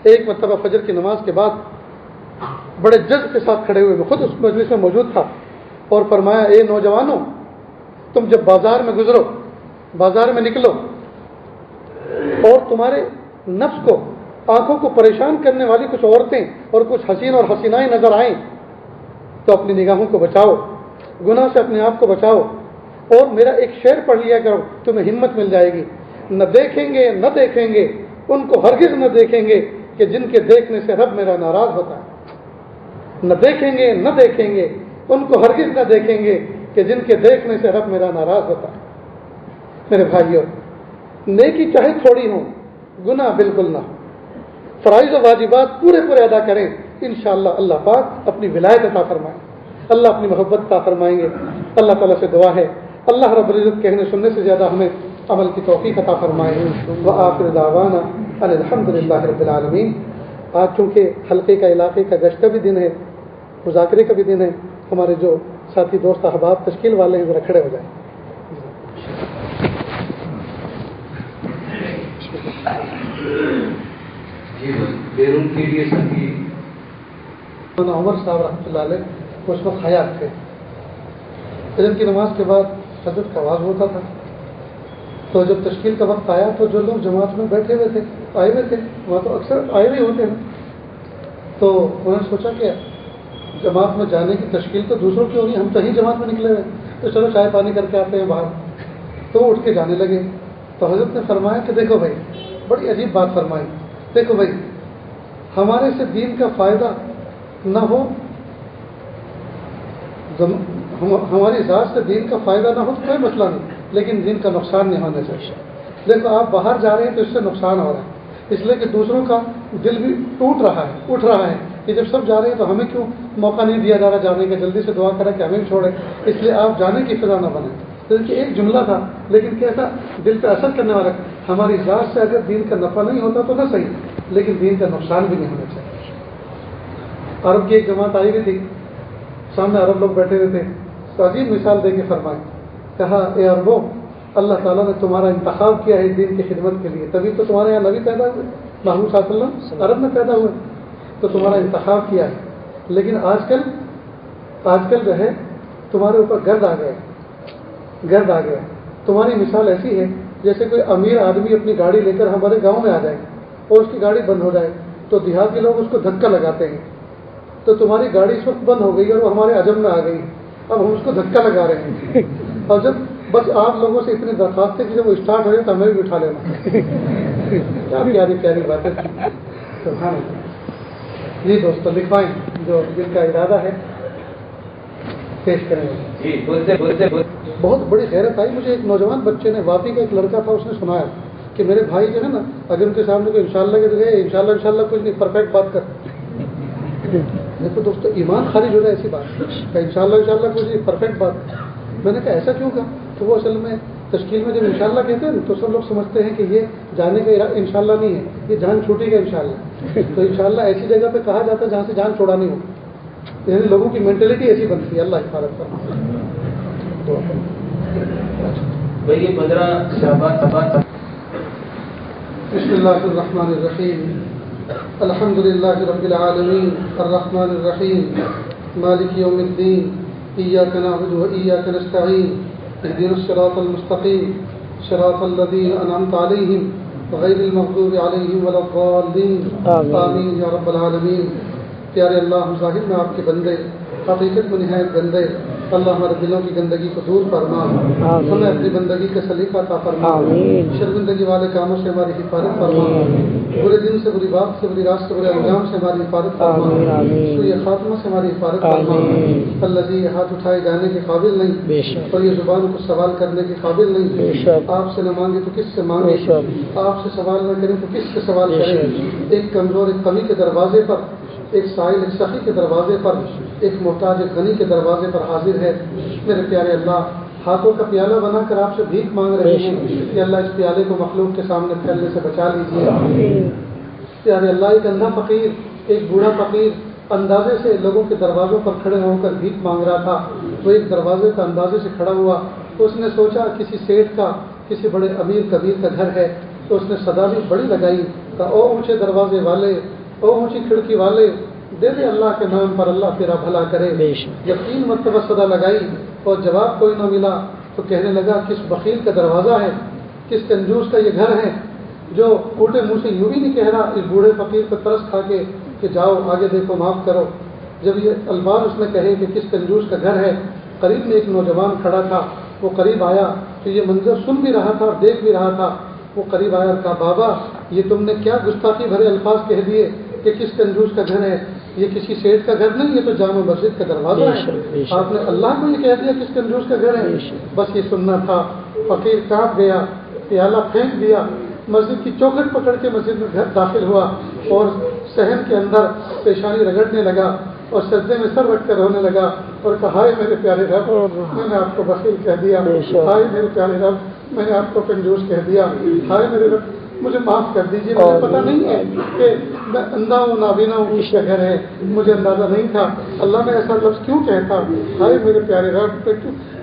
[SPEAKER 2] ایک مرتبہ فجر کی نماز کے بعد بڑے جذب کے ساتھ کھڑے ہوئے, میں خود اس مجلس میں موجود تھا, اور فرمایا, اے نوجوانوں, تم جب بازار میں گزرو, بازار میں نکلو, اور تمہارے نفس کو, آنکھوں کو پریشان کرنے والی کچھ عورتیں اور کچھ حسین اور حسینائیں نظر آئیں, تو اپنی نگاہوں کو بچاؤ, گناہ سے اپنے آپ کو بچاؤ, اور میرا ایک شعر پڑھ لیا کرو, تمہیں ہمت مل جائے گی. نہ دیکھیں گے نہ دیکھیں گے ان کو ہرگز نہ دیکھیں گے کہ جن کے دیکھنے سے رب میرا ناراض ہوتا ہے. نہ دیکھیں گے نہ دیکھیں گے ان کو ہرگز نہ دیکھیں گے کہ جن کے دیکھنے سے رب میرا ناراض ہوتا ہے. میرے بھائیوں, نیکی چاہے تھوڑی ہوں, گناہ بالکل نہ ہو. فرائض و واجبات پورے ادا کریں, انشاءاللہ اللہ پاک اپنی ولایت عطا فرمائیں, اللہ اپنی محبت عطا فرمائیں گے. اللہ تعالیٰ سے دعا ہے اللہ رب العزت کہنے سننے سے زیادہ ہمیں عمل کی توفیق عطا فرمائے. وآخر دعوانا ان الحمدللہ رب العالمین. آج چونکہ حلقے کا علاقے کا گشت کا بھی دن ہے, مذاکرے کا بھی دن ہے, ہمارے جو ساتھی دوست احباب تشکیل والے ہیں ذرا کھڑے ہو جائیں.
[SPEAKER 3] بیرون کے لیے ساتھی
[SPEAKER 2] عمر صاحب رحمۃ اللہ علیہ اس وقت حیات تھے. فجر کی نماز کے بعد حضرت کا آواز ہوتا تھا, تو جب تشکیل کا وقت آیا تو جو لوگ جماعت میں بیٹھے ہوئے تھے, آئے ہوئے تھے, وہاں تو اکثر آئے ہوئے ہوتے ہیں, تو انہوں نے سوچا کہ جماعت میں جانے کی تشکیل تو دوسروں کی ہو رہی ہے, ہم تو ہی جماعت میں نکلے ہوئے, تو چلو چائے پانی کر کے آتے ہیں باہر. تو اٹھ کے جانے لگے. تو حضرت نے فرمایا کہ دیکھو بھائی, بڑی عجیب بات فرمائی, دیکھو بھائی, ہمارے سے دین کا فائدہ نہ ہو, ہماری ذات سے دین کا فائدہ نہ ہو تو کوئی مسئلہ نہیں, لیکن دین کا نقصان نہیں ہونا چاہیے. دیکھو آپ باہر جا رہے ہیں تو اس سے نقصان ہو رہا ہے, اس لیے کہ دوسروں کا دل بھی ٹوٹ رہا ہے, اٹھ رہا ہے کہ جب سب جا رہے ہیں تو ہمیں کیوں موقع نہیں دیا جا رہا جانے کا, جلدی سے دعا کریں کہ ہمیں بھی چھوڑیں. اس لیے آپ جانے کی فضا نہ بنیں. کہ ایک جملہ تھا, لیکن کیسا دل پہ اثر کرنے والا. ہماری ذات سے اگر دین کا نفع نہیں ہوتا تو نہ صحیح, لیکن دین کا نقصان بھی نہیں ہونا چاہیے. عرب کی ایک جماعت آئی ہوئی تھی, سامنے عرب لوگ بیٹھے ہوئے تھے, تو عجیب مثال دے کے فرمائے, کہا, اے عربوں, اللہ تعالیٰ نے تمہارا انتخاب کیا ہے دین کی خدمت کے لیے, تبھی تو تمہارے یہاں نبی پیدا ہوئے, محمود صلی اللہ علیہ وسلم عرب میں پیدا ہوئے, تو تمہارا انتخاب کیا ہے. لیکن آج کل جو ہے تمہارے اوپر گرد آ گیا. تمہاری مثال ایسی ہے جیسے کوئی امیر آدمی اپنی گاڑی لے کر ہمارے گاؤں میں آ جائے اور اس کی گاڑی بند ہو جائے, تو دیہاتی لوگ اس کو دھکا لگاتے ہیں. تو تمہاری گاڑی اس وقت بند ہو گئی اور وہ ہمارے عجم میں آ گئی, اب ہم اس کو دھکا لگا رہے ہیں. اور جب بس آپ لوگوں سے اتنی درخواست ہے کہ جب وہ اسٹارٹ ہو جائے تو ہمیں بھی اٹھا لینا. کیا پیاری باتیں. سبحان اللہ. جی دوستوں, لکھوائیں جو جن کا ارادہ ہے پیش کریں.
[SPEAKER 3] جی, بولتے
[SPEAKER 2] بہت بڑی حیرت آئی مجھے. ایک نوجوان بچے نے، واپی کا ایک لڑکا تھا، اس نے سنایا کہ میرے بھائی جو ہے نا، اگر ان کے سامنے کوئی انشاءاللہ کے گئے، انشاءاللہ کچھ نہیں، پرفیکٹ بات کر. دیکھو دوستو، ایمان خارج ہو رہا ہے ایسی بات کہ انشاءاللہ کچھ نہیں، پرفیکٹ بات. میں نے کہا ایسا کیوں کہا؟ تو وہ اصل میں تشکیل میں جب انشاءاللہ کہتے ہیں تو سب لوگ سمجھتے ہیں کہ یہ جانے کا انشاءاللہ نہیں ہے، یہ جان چھوٹی کا انشاءاللہ. تو انشاءاللہ ایسی جگہ پہ کہا جاتا ہے جہاں سے جان چھوڑانی ہو. یعنی لوگوں کی مینٹلٹی ایسی بنتی ہے. اللہ حفاظت کرنا.
[SPEAKER 3] بھائی یہ 15 شعبان.
[SPEAKER 2] بسم اللہ الرحمن الرحیم. الحمد للہ رب العالمین الرحمن الرحیم مالک یوم الدین ایاک نعبد و ایاک نستعین اهدنا الصراط المستقیم صراط الذین انعمت علیہم غیر المغضوب علیہم ولا الضالین آمین یا رب العالمین. پیارے اللہ، ہم ظاہر میں آپ کے بندے، حقیقت میں نہایت گندے. اللہ ہمارے دلوں کی گندگی کو دور فرما، ہمیں اپنی بندگی کا سلیقہ عطا فرما، شرمندگی والے کاموں سے ہماری حفاظت فرما، برے دن سے، بری بات سے، بری رات سے، برے انجام سے ہماری حفاظت فرما، سوء خاتمہ سے ہماری حفاظت فرما. اللہ جی، یہ ہاتھ اٹھائے جانے کے قابل نہیں اور یہ زبان کو سوال کرنے کے قابل نہیں. آپ سے نہ مانگے تو کس سے مانگے، آپ سے سوال نہ کریں تو کس سے سوال کریں. ایک کمزور، ایک کمی کے دروازے پر، ایک سائل، ایک سخی کے دروازے پر، ایک محتاج، ایک غنی کے دروازے پر حاضر ہے. میرے پیارے اللہ، ہاتھوں کا پیالہ بنا کر آپ سے بھیک مانگ رہے ہیں کہ اللہ اس پیالے کو مخلوق کے سامنے پھیلنے سے بچا لیجیے. پیارے اللہ، ایک اندھا فقیر، ایک بوڑھا فقیر اندازے سے لوگوں کے دروازوں پر کھڑے ہو کر بھیک مانگ رہا تھا. وہ ایک دروازے کا اندازے سے کھڑا ہوا تو اس نے سوچا کسی سیٹھ کا، کسی بڑے امیر کبیر کا گھر ہے. تو اس نے صدا بھی بڑی لگائی، کہا او اونچے دروازے والے، او اونچی کھڑکی والے، دے دے اللہ کے نام پر، اللہ تیرا بھلا کرے. جب 3 مرتبہ صدا لگائی اور جواب کوئی نہ ملا تو کہنے لگا کس بخیل کا دروازہ ہے، کس کنجوس کا یہ گھر ہے جو پھوٹے منہ سے یوں بھی نہیں کہہ رہا اس بوڑھے فقیر پر ترس کھا کے کہ جاؤ آگے دیکھو، معاف کرو. جب یہ الفاظ اس نے کہے کہ کس کنجوس کا گھر ہے، قریب میں ایک نوجوان کھڑا تھا. وہ قریب آیا تو یہ منظر سن بھی رہا تھا اور دیکھ بھی رہا تھا. وہ قریب آیا اور کہا بابا، یہ تم نے کیا گستاخی بھرے الفاظ کہہ دیے کہ کس کنجوس کا گھر ہے. یہ کسی سیٹھ کا گھر نہیں، یہ تو جامع مسجد کا دروازہ ہے. آپ نے اللہ کو یہ کہہ دیا کس کنجوس کا گھر ہے. بس یہ سننا تھا. فقیر کانپ گیا، پیالہ پھینک دیا، مسجد کی چوکھٹ پکڑ کے مسجد میں گھر داخل ہوا اور صحن کے اندر پیشانی رگڑنے لگا اور سجدے میں سر رکھ کر رونے لگا اور کہا ہائے میرے پیارے رب، میں نے آپ کو بخیل کہہ دیا. ہائے میرے پیارے رب، میں نے آپ کو کنجوس کہہ دیا. ہائے میرے رب، مجھے معاف کر دیجیے. مجھے پتہ نہیں ہے کہ میں اندھا ہوں، نابینا ہوں، کس کا گھر ہے، مجھے اندازہ نہیں تھا. اللہ میں ایسا لفظ کیوں کہتا. ہائے میرے پیارے رب،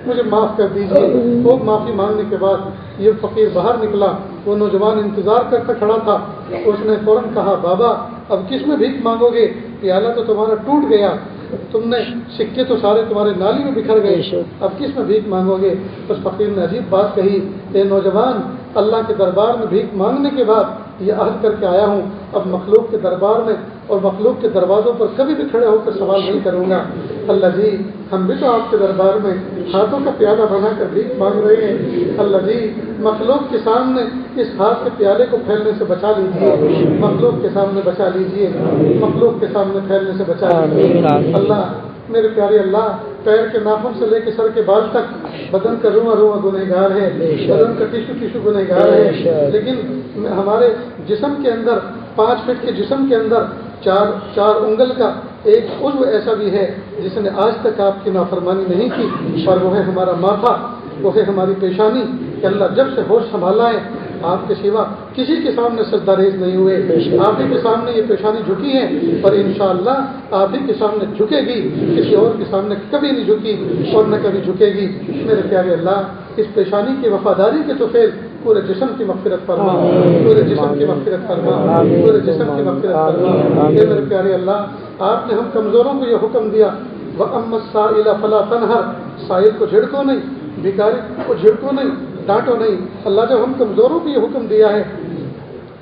[SPEAKER 2] مجھے معاف کر دیجیے. خوب معافی مانگنے کے بعد یہ فقیر باہر نکلا. وہ نوجوان انتظار کرتا کھڑا تھا. اس نے فوراً کہا بابا، اب کس میں بھیک مانگو گے؟ پیالہ تو تمہارا ٹوٹ گیا، تم نے سکے تو سارے تمہارے نالی میں بکھر گئے، اب کس میں بھیک مانگو گے؟ اس فقیر نے عجیب بات کہی، اے نوجوان، اللہ کے دربار میں بھیک مانگنے کے بعد یہ عہد کر کے آیا ہوں، اب مخلوق کے دربار میں اور مخلوق کے دروازوں پر کبھی بھی کھڑے ہو کر سوال نہیں کروں گا. اللہ جی، ہم بھی تو آپ کے دربار میں ہاتھوں کا پیالہ بنا کر بھیک مانگ رہے ہیں. اللہ جی، مخلوق کے سامنے اس ہاتھ کے پیالے کو پھیلنے سے بچا لیجیے، مخلوق کے سامنے بچا لیجیے، مخلوق کے سامنے پھیلنے سے بچا لیجیے. اللہ، میرے پیارے اللہ، پیر کے ناخن سے لے کے سر کے بال تک بدن کا رواں رواں گنہگار ہے، بدن کا ٹیشو گنہگار ہے. لیکن ہمارے جسم کے اندر 5 فٹ کے جسم کے اندر 4 انگل کا ایک عضو ایسا بھی ہے جس نے آج تک آپ کی نافرمانی نہیں کی، اور وہ ہے ہمارا ماتھا، وہ ہے ہماری پیشانی. کہ اللہ جب سے ہوش سنبھالا ہے آپ کے سوا کسی کے سامنے سجدہ ریز نہیں ہوئے. آپ ہی کے سامنے یہ پیشانی جھکی ہے اور انشاءاللہ آپ ہی کے سامنے جھکے گی، کسی اور کے سامنے کبھی نہیں جھکی اور نہ کبھی جھکے گی. میرے پیارے اللہ، اس پیشانی کی وفاداری کے تو پھر پورے جسم کی مغفرت فرما، پورے جسم کی مغفرت فرما، پورے جسم کی مغفرت فرما. اے میرے پیارے اللہ، آپ نے ہم کمزوروں کو یہ حکم دیا، وَأَمَّا السَّائِلَ فَلَا تَنْهَرْ، سائل کو جھڑکو نہیں، بھکاری کو جھڑکو نہیں، ڈانٹو نہیں. اللہ جب ہم کمزوروں کو یہ حکم دیا ہے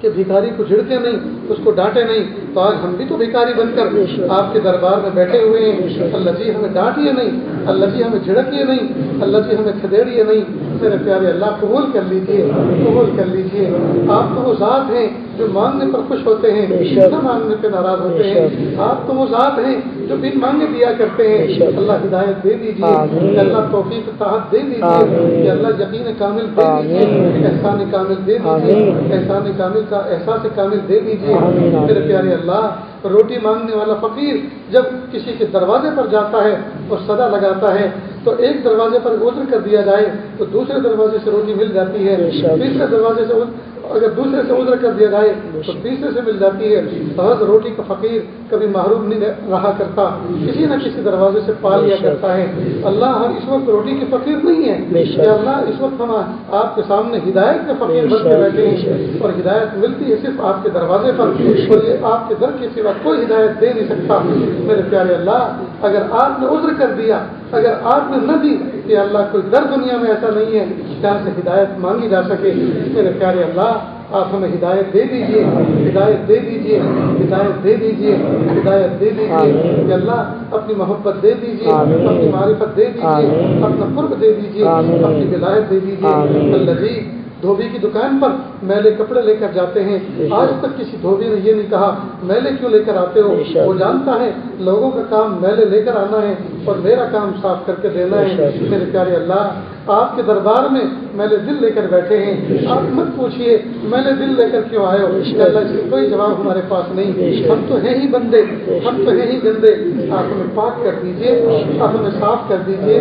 [SPEAKER 2] کہ بھکاری کو جھڑکے نہیں، اس کو ڈانٹے نہیں، تو آج ہم بھی تو بھکاری بن کر آپ کے دربار میں بیٹھے ہوئے ہیں. اللہ جی ہمیں ڈانٹیے نہیں، اللہ جی ہمیں جھڑکیے نہیں، اللہ جی ہمیں کھدیڑیے نہیں. میرے پیارے اللہ، قبول کر لیجیے، قبول کر لیجیے. آپ تو وہ ذات ہیں جو مانگنے پر خوش ہوتے ہیں، نہ مانگنے پہ ناراض ہوتے ہیں. آپ تو وہ ذات ہیں جو بن مانگے دیا کرتے ہیں اللہ ہدایت دے دیجیے کہ اللہ توفیق طاعت دے دیجیے کہ اللہ یقین کامل دے دیجیے احسان کامل دے دیجیے احسان کامل کا احساس کامل دے دیجیے میرے پیارے اللہ روٹی مانگنے والا فقیر جب کسی کے دروازے پر جاتا ہے اور صدا لگاتا ہے تو ایک دروازے پر عذر کر دیا جائے تو دوسرے دروازے سے روٹی مل جاتی ہے تیسرے دروازے سے اگر دوسرے سے عذر کر دیا جائے تو تیسرے سے مل جاتی ہے بہت روٹی کا فقیر کبھی محروم نہیں رہا کرتا کسی نہ کسی دروازے سے پا لیا کرتا ہے اللہ ہم اس وقت روٹی کے فقیر نہیں ہیں کہ اللہ اس وقت ہم آپ کے سامنے ہدایت کے فقیر بن کے بیٹھے ہیں اور ہدایت ملتی ہے صرف آپ کے دروازے پر اور یہ آپ کے در کے سوا کوئی ہدایت دے نہیں سکتا میرے پیارے اللہ اگر آپ نے عذر کر دیا اگر آپ نے نہ دی کہ اللہ کوئی در دنیا میں ایسا نہیں ہے جہاں سے ہدایت مانگی جا سکے میرے پیارے اللہ آپ ہمیں ہدایت دے دیجیے ہدایت دے دیجیے ہدایت دے دیجیے ہدایت دے دیجیے کہ اللہ اپنی محبت دے دیجیے اپنی معرفت دے دیجیے اپنا قرب دے دیجیے اپنی ولایت دے دیجیے اللہ جی دھوبی کی دکان پر میلے کپڑے لے کر جاتے ہیں آج تک کسی دھوبی نے یہ نہیں کہا میلے کیوں لے کر آتے ہو وہ جانتا ہے لوگوں کا کام میلے لے کر آنا ہے اور میرا کام صاف کر کے دینا ہے میرے پیارے اللہ آپ کے دربار میں میلے دل لے کر بیٹھے ہیں آپ مت پوچھیے میلے دل لے کر کیوں آئے ہو اللہ اس کا کوئی جواب ہمارے پاس نہیں ہم تو ہیں ہی بندے ہم تو ہیں ہی گندے آپ ہمیں پاک کر دیجیے آپ ہمیں صاف کر دیجیے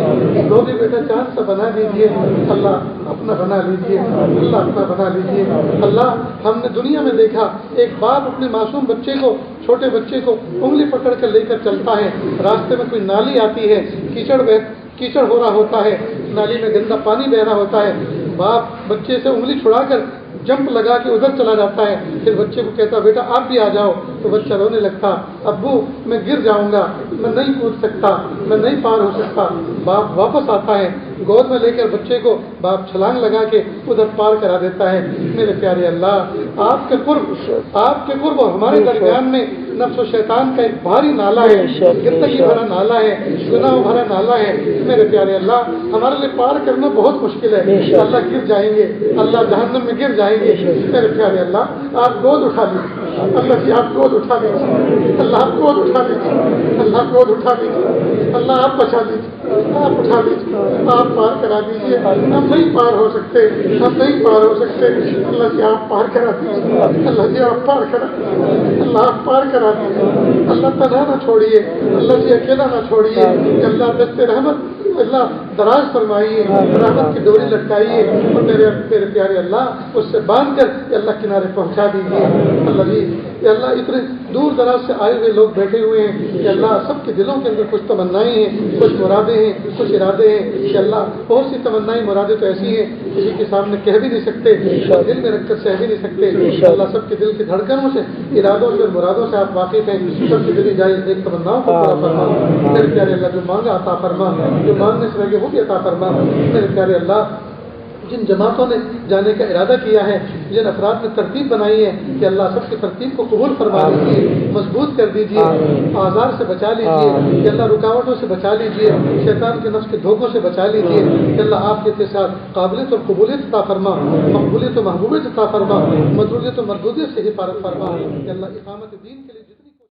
[SPEAKER 2] دھوبی بیٹا چاند سے بنا دیجیے اللہ اپنا بنا لیجیے اللہ اپنا بنا لیجیے اللہ ہم نے دنیا میں دیکھا ایک باپ اپنے معصوم بچے کو چھوٹے بچے کو انگلی پکڑ کر لے کر چلتا ہے راستے میں کوئی نالی آتی ہے کیچڑ ہو رہا ہوتا ہے نالی میں گندا پانی بہ رہا ہوتا ہے باپ بچے سے انگلی چھڑا کر جمپ لگا کے ادھر چلا جاتا ہے پھر بچے کو کہتا بیٹا آپ بھی آ جاؤ تو بچہ رونے لگتا ابو میں گر جاؤں گا میں نہیں کود سکتا میں نہیں پار ہو سکتا باپ واپس آتا ہے گود میں لے کر بچے کو باپ چھلانگ لگا کے ادھر پار کرا دیتا ہے میرے پیارے اللہ آپ کے قرب اور ہمارے درمیان میں نفس و شیطان کا ایک بھاری نالا ہے گندگی بھرا نالا ہے گناہ بھرا نالا ہے میرے پیارے اللہ ہمارے لیے پار کرنا بہت مشکل ہے اللہ گر جائیں گے اللہ جہنم میں گر جائیں گے میرے پیارے اللہ آپ گود اٹھا لیجیے اللہ جی آپ گود اٹھا لیجیے اللہ آپ گود اٹھا لیجیے اللہ گود اٹھا لیجیے اللہ آپ بچا لیجیے آپ اٹھا لیجیے آپ پار کرا دیجیے ہم نہیں پار ہو سکتے ہم نہیں پار ہو سکتے اللہ جی آپ پار کرا دیجیے اللہ جی آپ پار کرا اللہ آپ پار کرا دیجیے اللہ تنہا نہ چھوڑیے اللہ جی اکیلا نہ چھوڑیے اللہ دستے رحمت اللہ دراز فرمائیے رحمت کی ڈوری لٹکائیے اور میرے پیارے اللہ اس سے باندھ کر اللہ کنارے پہنچا دیجیے اللہ جی کہ اللہ اتنے دور دراز سے آئے ہوئے لوگ بیٹھے ہوئے ہیں کہ اللہ سب کے دلوں کے اندر کچھ تمنائیں ہیں کچھ مرادیں ہیں کچھ ارادے ہیں کہ اللہ بہت سی تمنائیں مرادیں تو ایسی ہیں کسی کے سامنے کہہ بھی نہیں سکتے دل میں رکھ کر سہ بھی نہیں سکتے اللہ سب کے دل کی دھڑکنوں سے ارادوں سے مرادوں سے آپ واقف ہیں سب کی دلی جائز ایک تمناؤں کو پورا فرما میرے پیارے اللہ جو مانگا عطا فرما جو مانگنے سے لگے وہ بھی عطا فرما میرے پیارے اللہ جن جماعتوں نے جانے کا ارادہ کیا ہے جن افراد نے ترتیب بنائی ہے کہ اللہ سب کی ترتیب کو قبول فرما لیجیے مضبوط کر دیجیے آزار سے بچا لیجیے کہ اللہ رکاوٹوں سے بچا لیجیے شیطان کے نفس کے دھوکوں سے بچا لیجیے کہ اللہ آپ کے ساتھ قابلیت اور قبولیت عطا فرما مقبولیت و محبوبیت عطا فرما مطلوبیت و مردودیت سے حفاظت فرما کہ اللہ اقامت دین کے لیے